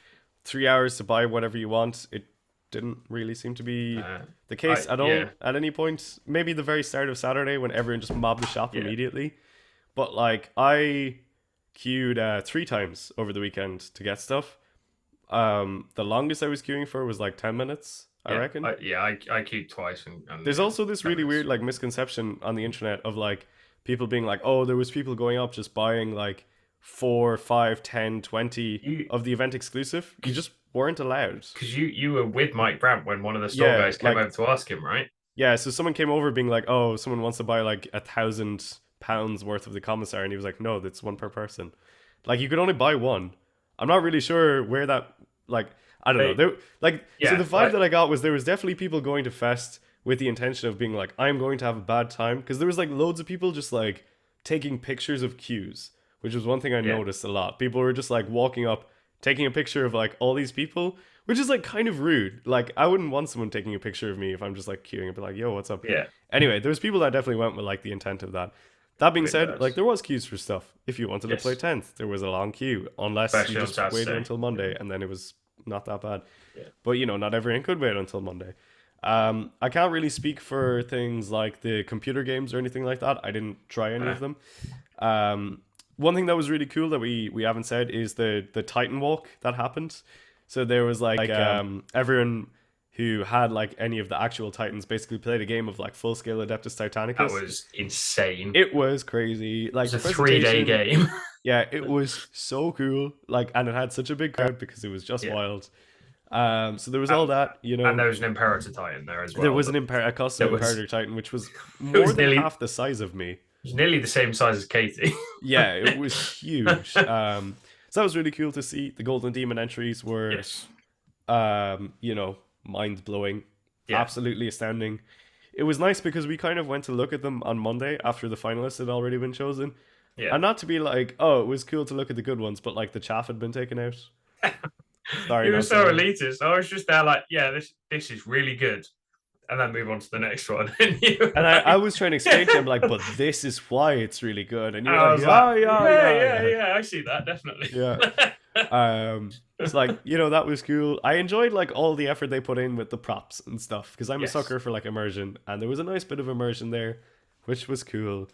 3 hours to buy whatever you want." It didn't really seem to be the case at all at any point. Maybe the very start of Saturday when everyone just mobbed the shop immediately. But like I queued 3 times over the weekend to get stuff. The longest I was queuing for was like 10 minutes, I reckon.
I queued twice. And
there's also this really weird like misconception on the internet of like people being like, oh, there was people going up just buying like 4, 5, 10, 20 of the event exclusive. You just weren't allowed.
Because you were with Mike Brandt when one of the store guys came over to ask him, right?
Yeah, so someone came over being like, oh, someone wants to buy like £1,000 worth of the commissary, and he was like, no, that's 1 per person. Like, you could only buy 1. I'm not really sure where that, like, I don't know. So the vibe that I got was there was definitely people going to Fest with the intention of being like, I'm going to have a bad time, because there was like loads of people just like taking pictures of queues which was one thing I
Yeah.
noticed a lot. People were just like walking up, taking a picture of like all these people, which is like kind of rude. Like I wouldn't want someone taking a picture of me if I'm just like queuing and be like, "Yo, what's up?"
Yeah.
Anyway, there's people that definitely went with like the intent of that. That
A
being
bit
said, like
nervous.
there was queues for stuff. If you wanted to play
Yes.
10th, there was a long queue, unless you
Especially on
just waited
Saturday.
until Monday, and then it was not that bad.
Yeah.
But you know, not everyone could wait until Monday. I can't really speak for things like the computer games or anything like that. I didn't try any
Uh,
of them. One thing that was really cool that we haven't said is the Titan Walk that happened. So there was like everyone who had like any of the actual Titans basically played a game of like full scale Adeptus
that
Titanicus.
was insane.
It was crazy.
It was
Like the
a 3 day
presentation,
game.
yeah, it was so cool. Like, and it had such a big crowd because it was just
Yeah.
wild. So there was all that, you
And
know.
there was an Imperator Titan there as
There
well.
was a custom
That was
Imperator Titan, which was
it
more
was
than
nearly
half the size of me.
it was nearly the same size as Katie.
Yeah, it was huge. So that was really cool to see. The Golden Demon entries were,
Yes.
you know, mind blowing,
Yeah.
absolutely astounding. It was nice because we kind of went to look at them on Monday after the finalists had already been chosen,
Yeah.
and not to be like, oh, it was cool to look at the good ones, but like the chaff had been taken out. Sorry,
You were
not
so
sorry.
elitist. I was just there like, yeah, this is really good. And then move on to the next one. And
And I was trying to explain to him like, but this is why it's really good, and you were
I
like,
was like,
yeah, yeah,
yeah,
yeah,
yeah,
yeah.
yeah, I see that, definitely.
Yeah. It's like, you know, that was cool. I enjoyed like all the effort they put in with the props and stuff because I'm a
Yes.
sucker for like immersion, and there was a nice bit of immersion there, which was cool.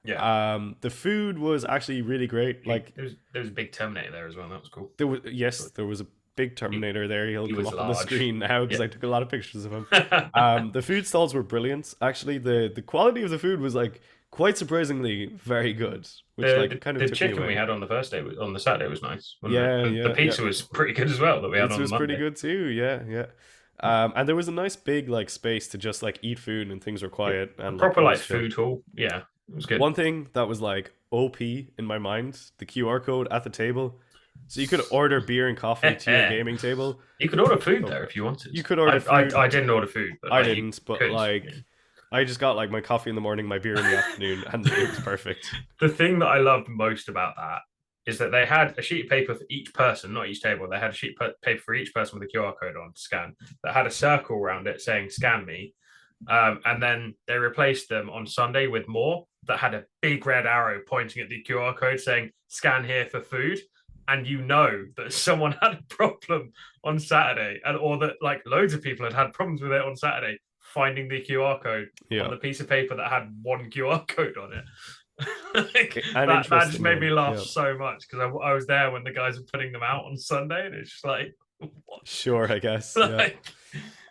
Yeah.
The food was actually really great. Like
There was a big Terminator there as well. That was cool.
there was a big Terminator there. He'll
He
come
was
up on the
large.
screen now because
Yeah.
I took a lot of pictures of him. The food stalls were brilliant. Actually, the quality of the food was like quite surprisingly very good, which
the,
like
the
kind of
the
took me
chicken we
away.
had on the first day on the Saturday was nice, wasn't it?
Yeah,
And the
yeah, yeah.
pizza was pretty good as well that we had
Pizza
on
was pretty
Monday.
good too. Yeah, yeah. And there was a nice big like space to just like eat food and things were
Yeah.
quiet and
Proper
it
like
was chill.
food hall. Yeah, it was good.
One thing that was like OP in my mind, the QR code at the table. So you could order beer and coffee to your gaming table.
You could order food
So
there if you wanted.
you could order food.
I didn't order food, but
I
like, you
didn't, but
could.
like
Yeah.
I just got like my coffee in the morning, my beer in the afternoon, and it was perfect.
The thing that I loved most about that is that they had a sheet of paper for each person, not each table. They had a sheet of paper for each person with a QR code on to scan that had a circle around it saying "Scan me," and then they replaced them on Sunday with more that had a big red arrow pointing at the QR code saying "Scan here for food." And you know that someone had a problem on Saturday, and or that like loads of people had problems with it on Saturday, finding the QR code on
Yeah,
the piece of paper that had one QR code on it. Like,
an
that just
interesting
made me
one.
laugh
Yeah.
so much because I was there when the guys were putting them out on Sunday, and it's just like, what?
Sure, I guess. Yeah.
Like,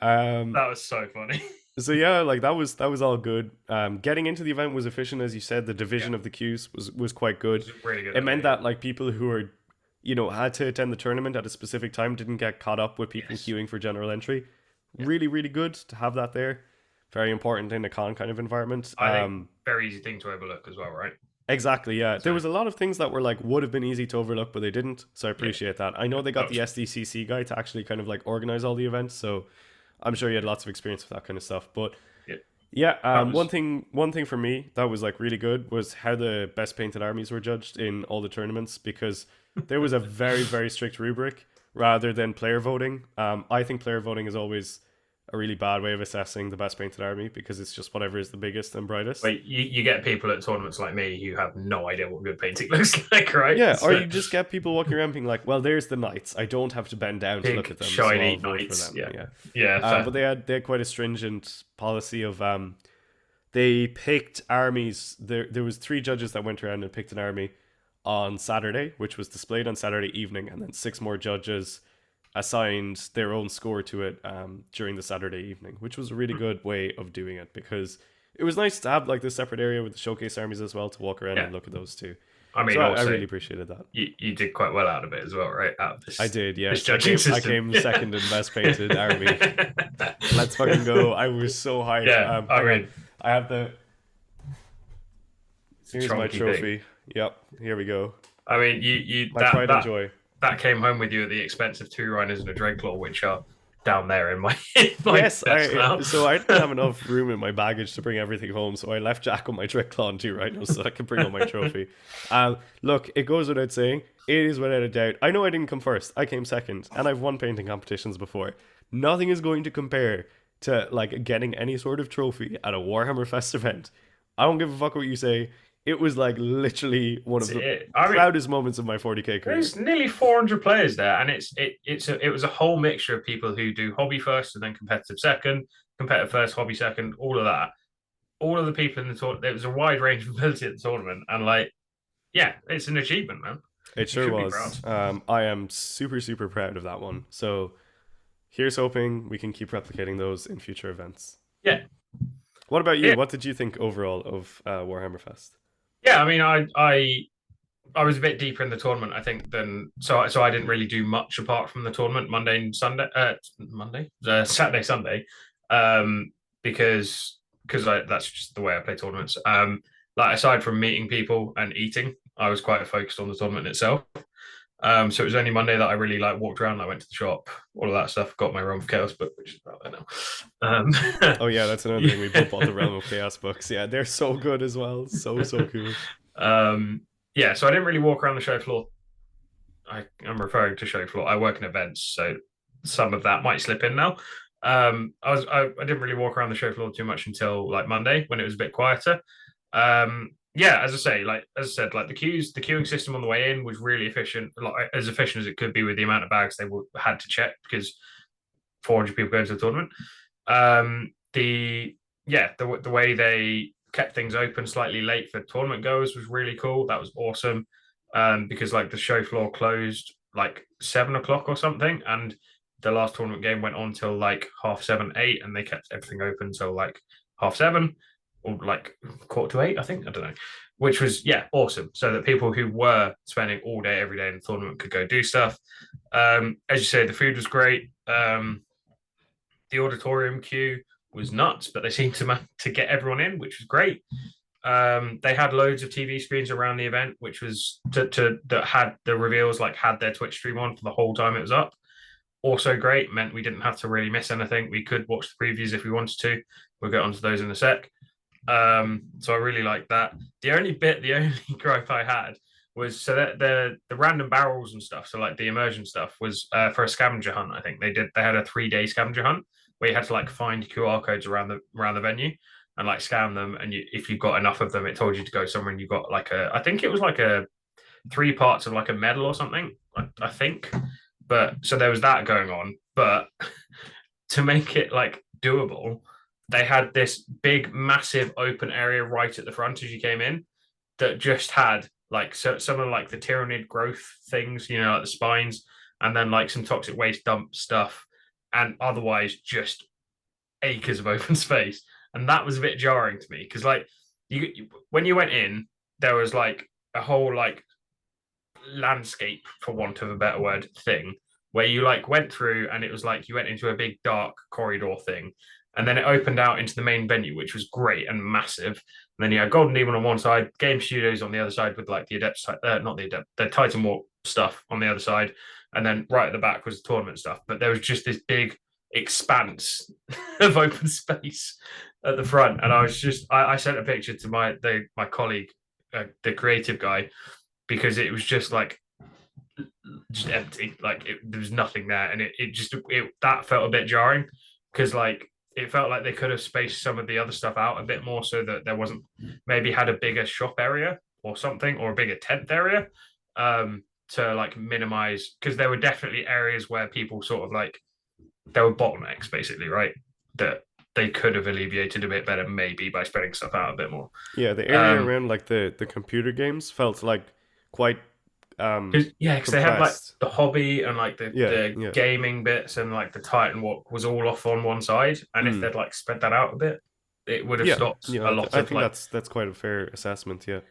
Um,
that was so funny.
So yeah, like that was all good. Getting into the event was efficient, as you said. The division
Yeah.
of the queues was quite good.
It was really good.
It meant that like people who were, you know, had to attend the tournament at a specific time didn't get caught up with people
Yes.
queuing for general entry.
Yeah.
Really, really good to have that there. Very important in a con kind of environment.
I think very easy thing to overlook as well, right?
Exactly, yeah.
So-
There was a lot of things that were like would have been easy to overlook, but they didn't. So I appreciate that. I know they got the SDCC guy to actually kind of like organize all the events, so I'm sure you had lots of experience with that kind of stuff. But
Yeah.
yeah,
That was-
one thing for me that was like really good was how the best painted armies were judged in all the tournaments because there was a very very strict rubric rather than player voting. I think player voting is always a really bad way of assessing the best painted army because it's just whatever is the biggest and brightest.
But you get people at tournaments like me who have no idea what good painting looks like, right?
Yeah,
So,
or you just get people walking around being like, "Well, there's the knights. I don't have to bend down to
Big,
look at them.
shiny
so I'll vote
knights,
For them.
yeah.
Yeah.
yeah.
But they had quite a stringent policy of they picked armies. There was 3 judges that went around and picked an army on Saturday, which was displayed on Saturday evening, and then 6 more judges assigned their own score to it during the Saturday evening, which was a really good way of doing it because it was nice to have like this separate area with the showcase armies as well to walk around and look at those too.
I mean,
So I
also,
really appreciated that.
you did quite well out of it as well, right? Out of this,
I did, yeah.
this
I
judging
came
system.
second in best painted army. Let's fucking go! I was so hyped.
Yeah, I
hang on.
mean,
I have the. Here's my
chunky
trophy. Yep, here we go.
I mean, you
My pride and
that
joy.
that came home with you at the expense of 2 Rhinos and a Dreadclaw, which are down there in my in my
Yes,
desk
I
now.
so I didn't have enough room in my baggage to bring everything home, so I left Jack on my Tricklon too, right now, so I could bring home my trophy. Look, it goes without saying, it is without a doubt. I know I didn't come first, I came second, and I've won painting competitions before. Nothing is going to compare to like getting any sort of trophy at a Warhammer Fest event. I don't give a fuck what you say. It was like literally one
That's
of the
it. I mean,
proudest moments of my 40k career.
there's nearly 400 players there, and it was a whole mixture of people who do hobby first and then competitive second, competitive first, hobby second, all of that. All of the people in the tournament, there was a wide range of ability at the tournament, and like, yeah, it's an achievement, man.
It
You
sure
should be proud.
was. I am super, super proud of that one. So here's hoping we can keep replicating those in future events.
Yeah,
What about you?
yeah,
What did you think overall of Warhammer Fest?
yeah. I mean, I was a bit deeper in the tournament, I think, than so I didn't really do much apart from the tournament Monday and Sunday, Saturday, Sunday, um, because that's just the way I play tournaments. Like aside from meeting people and eating, I was quite focused on the tournament itself. So it was only Monday that I really like walked around. I went to the shop, all of that stuff. Got my Realm of Chaos book, which is about there now.
Oh yeah, that's another thing. We both bought the
Yeah.
Realm of Chaos books. Yeah, they're so good as well. So so cool.
Yeah, so I didn't really walk around the show floor. I'm referring to show floor. I work in events, so some of that might slip in now. I didn't really walk around the show floor too much until like Monday when it was a bit quieter. Yeah, as I said, like the queuing system on the way in was really efficient, like as efficient as it could be with the amount of bags had to check because 400 people going to the tournament. The way they kept things open slightly late for tournament goers was really cool. That was awesome. Because like the show floor closed like 7 o'clock or something, and the last tournament game went on till like half seven, eight, and they kept everything open till like half seven or like quarter to eight, I think. I don't know. Which was awesome. So that people who were spending all day every day in the tournament could go do stuff. As you say, the food was great. The auditorium queue was nuts, but they seemed to get everyone in, which was great. They had loads of TV screens around the event, which was that had the reveals like had their Twitch stream on for the whole time it was up. Also great, meant we didn't have to really miss anything. We could watch the previews if we wanted to. We'll get onto those in a sec. So I really liked that. The only gripe I had was so that the random barrels and stuff, so like the immersion stuff, was for a scavenger hunt. I think they had a 3 day scavenger hunt where you had to like find QR codes around the venue and like scan them, and if you got enough of them, it told you to go somewhere, and you got like I think it was like a 3 parts of like a medal or something. I think, but so there was that going on, but to make it like doable, they had this big, massive open area right at the front as you came in that just had like some of like the tyrannid growth things, like the spines, and then like some toxic waste dump stuff, and otherwise just acres of open space. And that was a bit jarring to me because like when you went in, there was like a whole like landscape, for want of a better word, thing where you like went through, and it was like you went into a big dark corridor thing, and then it opened out into the main venue, which was great and massive. And then you had Golden Demon on one side, Game Studios on the other side, with like the Adept, not the Adept, the Titan Walk stuff on the other side, and then right at the back was the tournament stuff. But there was just this big expanse of open space at the front, and I sent a picture to my colleague, the creative guy, because it was just like just empty, like there was nothing there, and that felt a bit jarring because like it felt like they could have spaced some of the other stuff out a bit more so that there wasn't, maybe had a bigger shop area or something, or a bigger tent area, to like minimize, because there were definitely areas where people sort of like, there were bottlenecks basically, right, that they could have alleviated a bit better maybe by spreading stuff out a bit more.
Yeah, the area around like the computer games felt like quite
Because they had like
compressed.
the hobby and like
Yeah,
the
yeah.
gaming bits, and like the Titan Walk was all off on one side, and if
Mm.
they'd like spread that out a bit, it would have
Yeah,
stopped a lot
I
of
think
like.
that's quite a fair assessment. Yeah,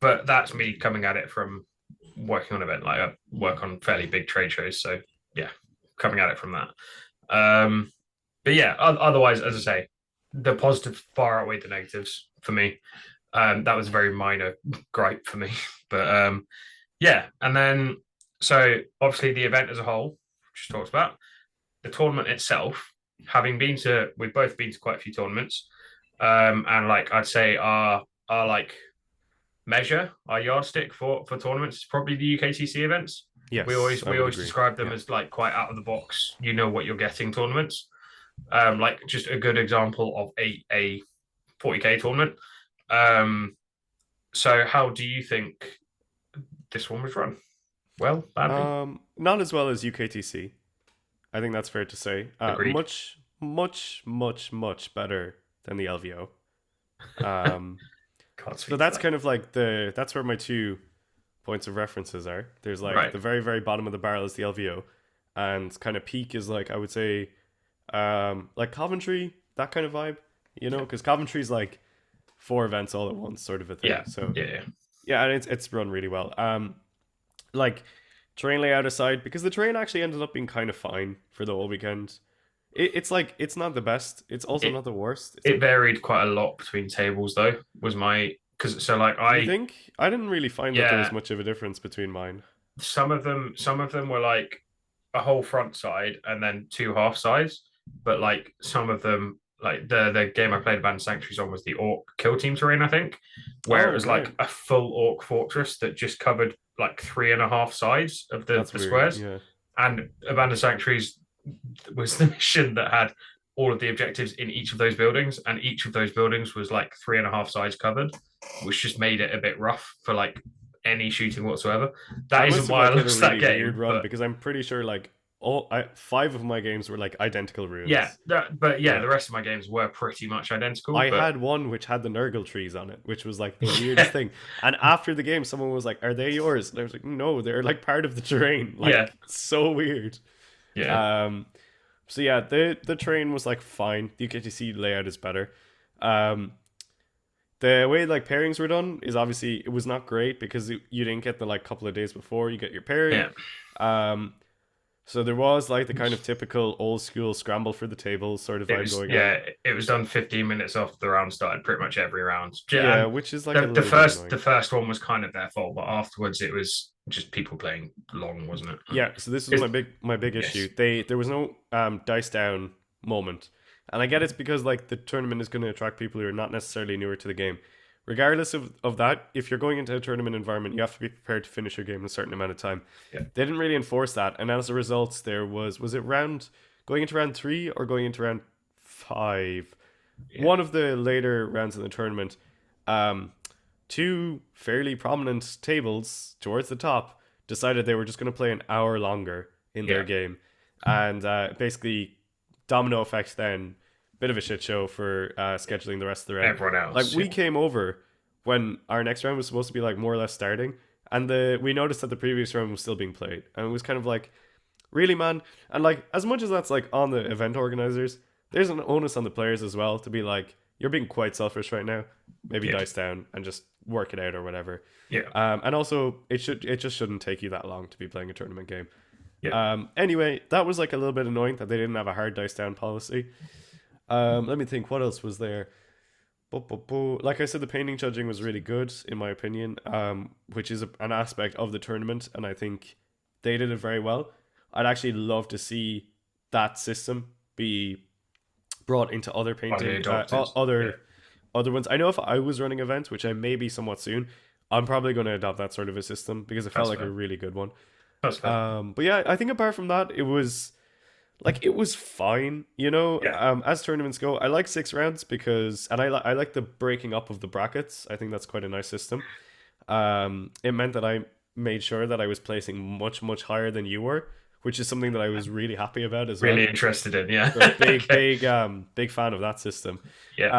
But that's me coming at it from working on event, like I work on fairly big trade shows, so yeah, coming at it from that. But yeah, otherwise, as I say, the positives far outweigh the negatives for me. That was a very minor gripe for me, but yeah, and then so obviously the event as a whole, just talked about. the tournament itself, we've both been to quite a few tournaments, and like I'd say our like our yardstick for tournaments is probably the UKTC events. We
Yes,
always
I
we
would
always
agree.
describe them
Yeah.
as like quite out of the box. You know what you're getting tournaments. Like just a good example of a 40k tournament. Um, so how do you think this one was run? Well, badly,
Not as well as UKTC. I think that's fair to say.
agreed.
Much, much, much, much better than the LVO. Um,
Can't
so
speak to
that's
that.
kind of like that's where my two points of references are. There's like
Right.
the very, very bottom of the barrel is the LVO, and kind of peak is like I would say, like Coventry, that kind of vibe, because Coventry's like four events all at once, sort of a thing.
Yeah.
So
Yeah.
yeah, and it's run really well. Like train layout aside, because the train actually ended up being kind of fine for the whole weekend. It's like it's not the best. It's also
It
not the worst. It's
it
like
varied quite a lot between tables though. Was my because so like
you
I
think I didn't really find that there was
yeah
much of a difference between mine.
some of them were like a whole front side and then two half sides, but like some of them like the game I played Abandoned Sanctuaries on was the Orc Kill Team terrain, I think, where it
Oh
was
right,
like a full Orc fortress that just covered like three and a half sides of
that's
the
weird.
squares.
Yeah,
And Abandoned Sanctuaries was the mission that had all of the objectives in each of those buildings, and each of those buildings was like three and a half sides covered, which just made it a bit rough for like any shooting whatsoever. That
I
isn't
must have
why I
like hit a
lost that
really weird
game,
run
but
because I'm pretty sure like five of my games were like identical
yeah,
runes.
the
Yeah,
rest of my games were pretty much identical.
I
But
had one which had the Nurgle trees on it, which was like the weirdest
yeah,
thing. And after the game, someone was like, "Are they yours?" And I was like, "No, they're like part of the terrain."
yeah,
Like so weird.
yeah,
Um, so yeah, the train was like fine. The UKTC layout is better. Um, the way like pairings were done is obviously it was not great because you didn't get the like couple of days before you get your pairing.
yeah.
Um, so there was like the kind of typical old school scramble for the tables sort of
It
vibe
was
going on.
yeah, it was done 15 minutes after the round started, pretty much every round.
Yeah,
And
which is like a
the
little bit
the
annoying.
first one was kind of their fault, but afterwards it was just people playing long, wasn't it?
Yeah, so this was
It's,
my big
yes,
issue. There was no dice down moment. And I get it's because like the tournament is going to attract people who are not necessarily newer to the game. Regardless of that, if you're going into a tournament environment, you have to be prepared to finish your game in a certain amount of time.
yeah,
They didn't really enforce that, and as a result, there was it round going into round 3 or going into round 5?
yeah,
One of the later rounds in the tournament, um, two fairly prominent tables towards the top decided they were just going to play an hour longer in their
yeah.
game, and basically domino effect. Then bit of a shit show for scheduling the rest of the round.
Everyone
Like
else,
we
yeah,
came over when our next round was supposed to be like more or less starting, and the we noticed that the previous round was still being played, and it was kind of like really, man. And like as much as that's like on the event organizers, there's an onus on the players as well to be like, you're being quite selfish right now. Maybe
yeah,
dice down and just work it out or whatever.
yeah,
And also it just shouldn't take you that long to be playing a tournament game.
yeah.
Anyway, that was like a little bit annoying that they didn't have a hard dice down policy. Let me think, what else was there? Like I said, the painting judging was really good in my opinion, which is an aspect of the tournament, and I think they did it very well. I'd actually love to see that system be brought into other
Finally
painting,
adopted, yeah,
other ones. I know if I was running events, which I may be somewhat soon, I'm probably going to adopt that sort of a system because it felt
that's
like a
fair,
really good one.
that's fair,
But yeah, I think apart from that, it was fine.
yeah,
As tournaments go, I like 6 rounds because, and I like the breaking up of the brackets. I think that's quite a nice system. It meant that I made sure that I was placing much much higher than you were, which is something that I was really happy about as well.
really interested in, yeah,
So big,
okay,
big, big fan of that system.
yeah,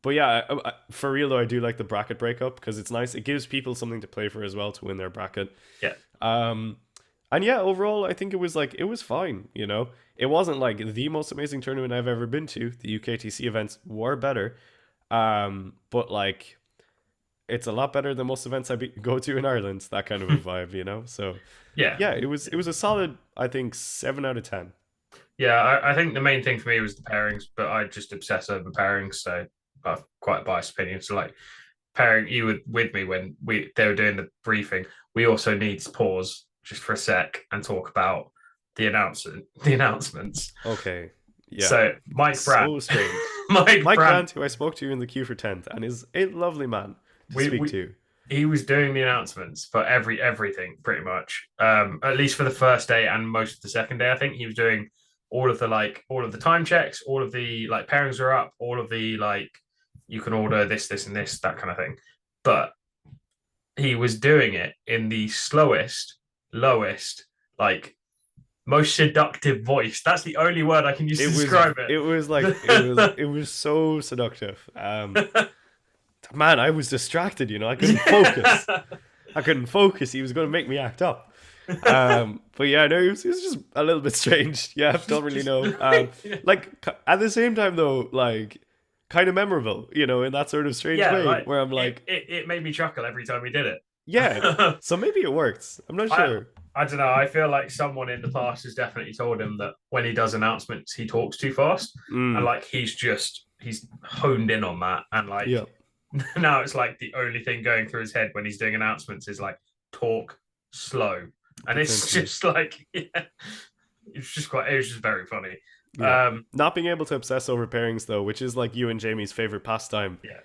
But yeah, for real though, I do like the bracket breakup because it's nice. It gives people something to play for as well to win their bracket.
yeah,
Um, and yeah, overall, I think it was fine. It wasn't like the most amazing tournament I've ever been to. The UKTC events were better, but like it's a lot better than most events go to in Ireland. That kind of a vibe. So
yeah.
yeah, it was a solid, I think, 7 out of 10.
Yeah, I think the main thing for me was the pairings, but I just obsess over pairings, so I've quite a biased opinion. So like pairing you with me when they were doing the briefing, we also need to pause just for a sec and talk about the announcements.
Okay. Yeah.
So Mike Brandt,
So strange.
Mike
Mike
Brandt,
Brandt, who I spoke to in the queue for 10th, and is a lovely man to speak
we
to.
he was doing the announcements for everything pretty much. At least for the first day and most of the second day, I think he was doing all of the time checks, all of the like pairings are up, all of the like you can order this, and this, that kind of thing. But he was doing it in the slowest, lowest, like most seductive voice. That's the only word I can use to describe
It was like
it.
it was so seductive. Man, I was distracted, I couldn't focus. I couldn't focus. He was going to make me act up. But yeah, no, it was just a little bit strange. Yeah, don't really
Just
know. Like at the same time though, like kind of memorable, in that sort of strange
yeah,
way
like
where I'm like,
it made me chuckle every time we did it.
yeah. So maybe it works. I'm not
I
sure.
I don't know. I feel like someone in the past has definitely told him that when he does announcements, he talks too fast, and
Mm,
like he's honed in on that, and like
yeah,
now it's like the only thing going through his head when he's doing announcements is like talk slow, and it's
potentially.
just like yeah, it was just very funny.
Yeah.
Um,
Not being able to obsess over pairings though, which is like you and Jamie's favorite pastime.
yeah,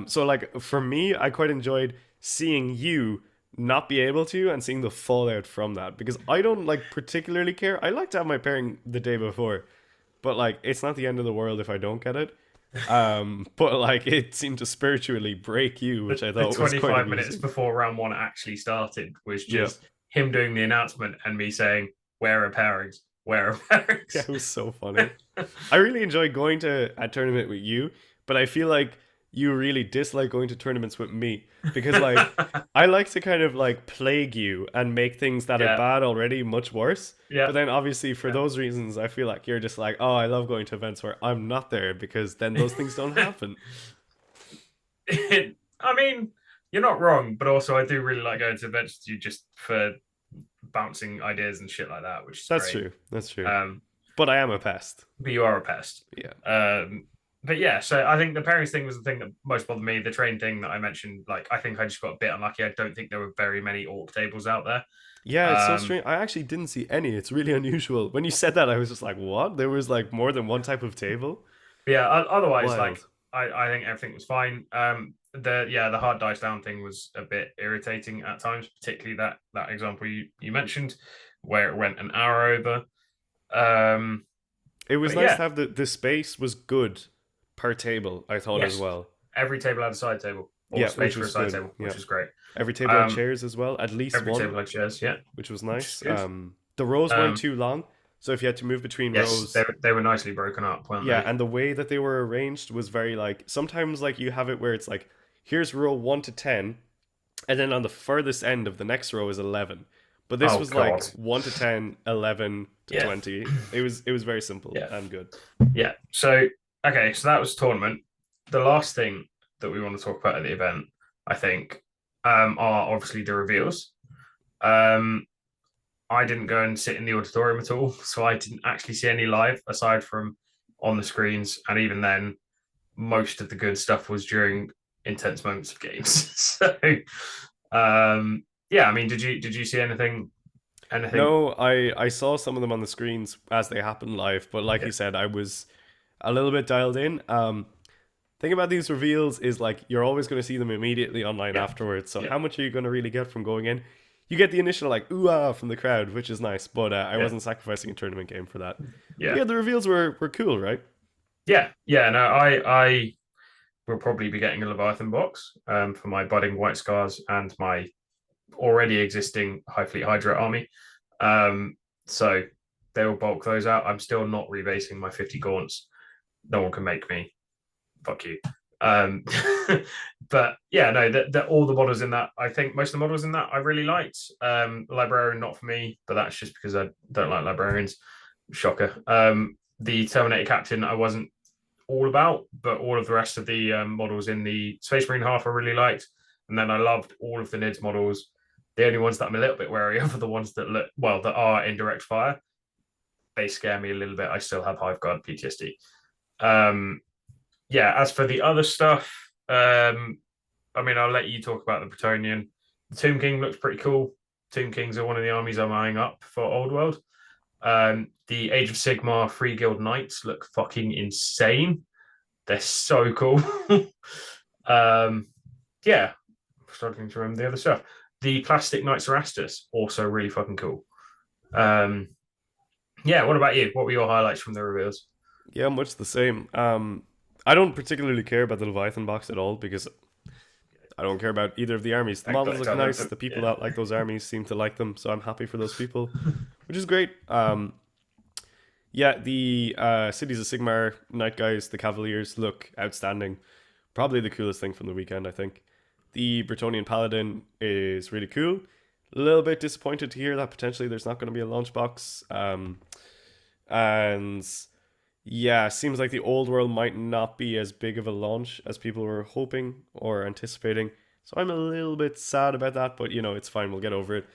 So like for me, I quite enjoyed seeing you not be able to and seeing the fallout from that because I don't like particularly care. I like to have my pairing the day before, but like it's not the end of the world if I don't get it. But like it seemed to spiritually break you, which I
the
thought was quite
25 minutes
amusing.
before round one actually started was
Yeah.
just him doing the announcement and me saying, "Where are pairings? Where are
Yeah,
pairings?"
it was so funny. I really enjoy going to a tournament with you, but I feel like you really dislike going to tournaments with me because like I like to kind of like plague you and make things that are
yeah,
bad already much worse.
yeah,
But then obviously for
yeah.
those reasons, I feel like you're just like, oh, I love going to events where I'm not there because then those things don't happen.
I mean, you're not wrong, but also I do really like going to events with you just for bouncing ideas and shit like that, which is
That's
great.
true. That's true.
Um,
But I am a pest.
but you are a pest.
Yeah.
But yeah, so I think the pairings thing was the thing that most bothered me. The train thing that I mentioned, like I think I just got a bit unlucky. I don't think there were very many orc tables out there.
Yeah, it's so
Um,
strange. I actually didn't see any. It's really unusual. When you said that, I was just like, what? There was like more than one type of table?
but yeah, otherwise, like
Wild.
I think everything was fine. The hard dice down thing was a bit irritating at times, particularly that example you mentioned where it went an hour over. Um,
It was
but
nice
yeah,
to have the space was good per table, I thought as
yes,
well.
every table had a side table or
Yeah,
space
which
for a
was
side
good.
table,
Yeah.
which is great.
Every table had
Um,
chairs as well, at least
every
one,
table had chairs, yeah,
which was
which is
nice.
good.
The rows weren't
Um,
too long, so if you had to move between
yes,
rows,
they were nicely broken up, weren't
yeah,
they?
and the way that they were arranged was very like sometimes like you have it where it's like here's row 1 to 10 and then on the furthest end of the next row is 11. But this
Oh
was like
God,
1 to 10, 11 to
yeah,
20. It was very simple
yeah,
and good.
yeah. So okay, so that was tournament. The last thing that we want to talk about at the event, I think, are obviously the reveals. Um, I didn't go and sit in the auditorium at all, so I didn't actually see any live aside from on the screens, and even then, most of the good stuff was during intense moments of games. So, yeah, I mean, did you see anything?
No, I saw some of them on the screens as they happened live, but like
Yeah,
you said, I was a little bit dialed in. Thing about these reveals is like you're always going to see them immediately online
yeah,
afterwards. So
yeah,
how much are you going to really get from going in? You get the initial like ooh ah from the crowd, which is nice, but I
yeah,
wasn't sacrificing a tournament game for that. But
yeah,
yeah, the reveals were cool, right?
yeah, yeah. No, I will probably be getting a Leviathan box for my budding White Scars and my already existing High Fleet Hydra army. So they will bulk those out. I'm still not rebasing my 50 gaunts. No one can make me. Fuck you. Um, but yeah, no, all the models in that, I think most of the models in that I really liked. Librarian, not for me, but that's just because I don't like librarians. Shocker. The Terminator Captain, I wasn't all about, but all of the rest of the models in the Space Marine half I really liked. And then I loved all of the NIDS models. The only ones that I'm a little bit wary of are the ones that look well that are in direct fire. They scare me a little bit. I still have Hive Guard PTSD. Um, yeah, as for the other stuff, I mean, I'll let you talk about the Bretonian. The Tomb King looks pretty cool. Tomb Kings are one of the armies I'm eyeing up for Old World. The Age of Sigmar Free Guild Knights look fucking insane. They're so cool. um, yeah, struggling to remember the other stuff. The Plastic Knights Erastus, also really fucking cool. Um, yeah, what about you? What were your highlights from the reveals?
Yeah, much the same. I don't particularly care about the Leviathan box at all because I don't care about either of the armies. The
I
models
collect
look
either of
nice.
them.
The people
Yeah.
that like those armies seem to like them, so I'm happy for those people, which is great. Yeah, the Cities of Sigmar Night Guys, the Cavaliers look outstanding. Probably the coolest thing from the weekend, I think. The Bretonian Paladin is really cool. A little bit disappointed to hear that potentially there's not going to be a launch box. And yeah, seems like the old world might not be as big of a launch as people were hoping or anticipating. So I'm a little bit sad about that, but it's fine. We'll get over it.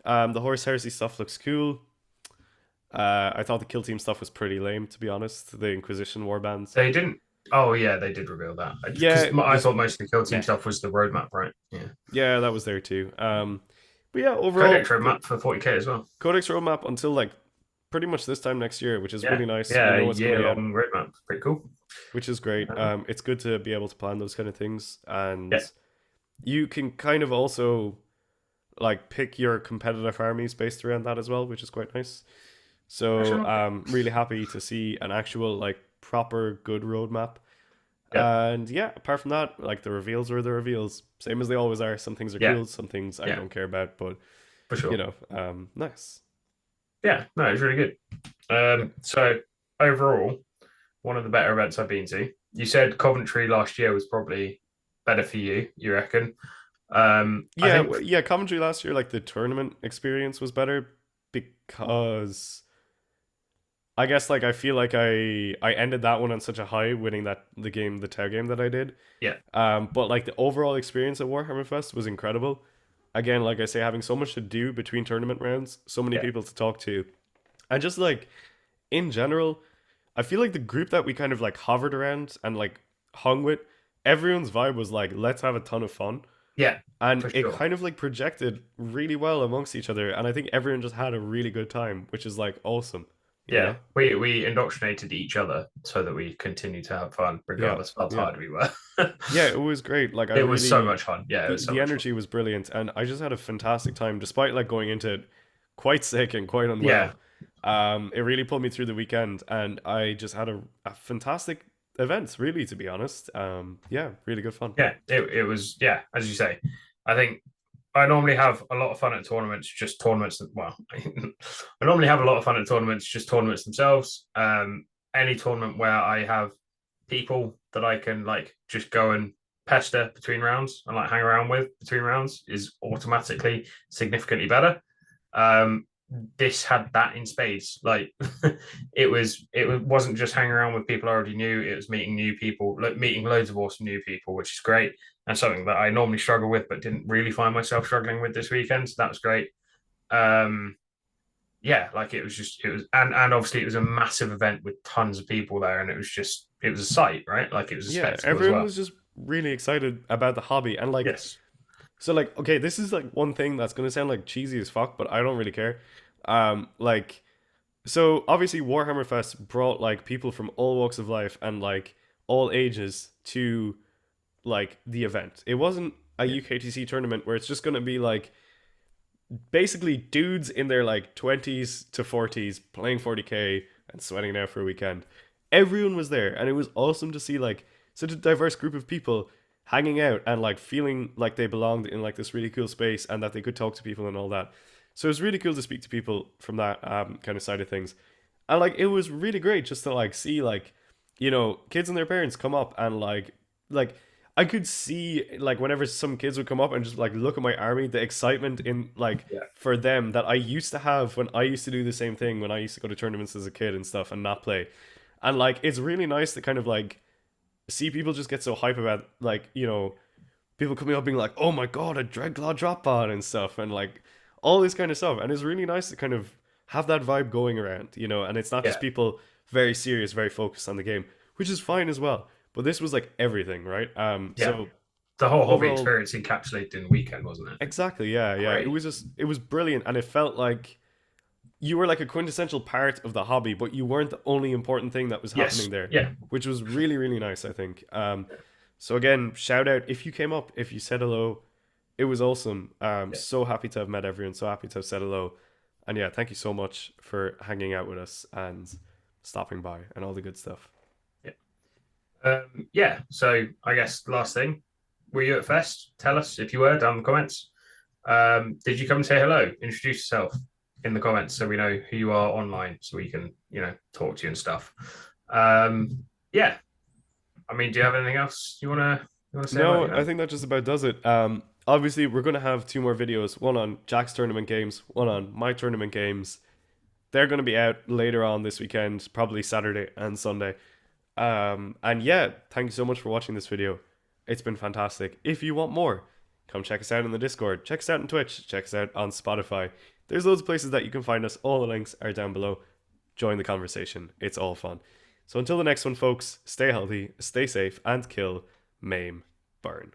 The Horse Heresy stuff looks cool. I thought the Kill Team stuff was pretty lame, to be honest. The Inquisition warbands.
They didn't. Oh yeah, they did reveal that
Yeah,
because
it
I
was
thought most of the kill team
meh.
stuff was the roadmap, right? Yeah,
Yeah, that was there too. But yeah,
Codex
overall,
roadmap for 40k as well.
Codex roadmap until like pretty much this time next year, which is
Yeah,
really nice. We
yeah, a
know what's
year
coming out,
long roadmap, pretty cool.
which is great.
Um,
It's good to be able to plan those kind of things, and
yeah,
you can kind of also like pick your competitive armies based around that as well, which is quite nice. So
actually,
really happy to see an actual like proper good roadmap.
yeah,
And yeah, apart from that, like the reveals were the reveals, same as they always are. Some things are
yeah,
cool, some things I
yeah,
don't care about, but
for sure.
nice.
Yeah, no, it's really good.
Yeah.
So overall, one of the better events I've been to. You said Coventry last year was probably better for you. You reckon? I
Yeah,
think.
yeah, commentary last year, like the tournament experience was better because I guess like I feel like I ended that one on such a high, winning the Tau game that I did.
Yeah,
But like the overall experience at Warhammer Fest was incredible. Again, like I say, having so much to do between tournament rounds, so many
yeah,
people to talk to, and just like in general, I feel like the group that we kind of like hovered around and like hung with, everyone's vibe was like, let's have a ton of fun.
yeah,
And
for
it
sure.
kind of like projected really well amongst each other. And I think everyone just had a really good time, which is like awesome, you
Yeah,
know?
we indoctrinated each other so that we continue to have fun,
Yeah,
regardless of how
yeah.
tired we were.
Yeah, it was great. Like I
It was so
really
much fun. Yeah, it was so
the
much fun.
energy was brilliant and I just had a fantastic time despite like going into it quite sick and quite
Yeah,
unwell. It really pulled me through the weekend and I just had a fantastic event, really, to be honest. Yeah, really good fun.
yeah, it was, yeah, as you say. I think I normally have a lot of fun at tournaments, just tournaments. Well, I normally have a lot of fun at tournaments, just tournaments themselves. Any tournament where I have people that I can like just go and pester between rounds and like hang around with between rounds is automatically significantly better. Um, this had that in spades. Like it wasn't just hanging around with people I already knew. It was meeting new people, like meeting loads of awesome new people, which is great and something that I normally struggle with, but didn't really find myself struggling with this weekend. So that was great. Um, yeah, like it was, and obviously it was a massive event with tons of people there, and it was a sight, right? Like it was a
Yeah,
spectacle as
everyone
well.
was just really excited about the hobby and like
Yes.
so like okay, this is like one thing that's gonna sound like cheesy as fuck, but I don't really care. Like so obviously Warhammer Fest brought like people from all walks of life and like all ages to like the event. It wasn't a
Yeah.
UKTC tournament where it's just gonna be like basically dudes in their like 20s to 40s playing 40k and sweating it out for a weekend. Everyone was there and it was awesome to see like such a diverse group of people hanging out and like feeling like they belonged in like this really cool space and that they could talk to people and all that. So it was really cool to speak to people from that kind of side of things. And like it was really great just to like see like kids and their parents come up and like I could see like whenever some kids would come up and just like look at my army, the excitement in like
Yeah.
for them that I used to have when I used to do the same thing when I used to go to tournaments as a kid and stuff and not play. And like it's really nice to kind of like see people just get so hype about like, people coming up being like, "Oh my god, a Dreadclaw drop pod" and stuff and like all this kind of stuff. And it's really nice to kind of have that vibe going around, and it's not just
Yeah.
people very serious, very focused on the game, which is fine as well. But this was like everything, right?
Yeah.
So
The whole hobby
overall,
experience encapsulated in the weekend, wasn't it?
exactly, yeah, yeah. It
Great.
was just it was brilliant, and it felt like you were like a quintessential part of the hobby, but you weren't the only important thing that was happening
Yes.
there,
Yeah.
which was really, really nice, I think. So again, shout out if you came up, if you said hello. It was awesome.
Yeah.
So happy to have met everyone, so happy to have said hello. And yeah, thank you so much for hanging out with us and stopping by and all the good stuff.
Yeah. Yeah. So I guess last thing, were you at Fest? Tell us if you were down in the comments. Did you come and say hello? Introduce yourself in the comments so we know who you are online, so we can talk to you and stuff. Yeah. I mean, do you have anything else you wanna say about
No,
the
I
event?
think that just about does it. Obviously, we're going to have two more videos, one on Jack's tournament games, one on my tournament games. They're going to be out later on this weekend, probably Saturday and Sunday. And yeah, thank you so much for watching this video. It's been fantastic. If you want more, come check us out in the Discord, check us out on Twitch, check us out on Spotify. There's loads of places that you can find us. All the links are down below. Join the conversation. It's all fun. So until the next one, folks, stay healthy, stay safe, and kill, maim, burn.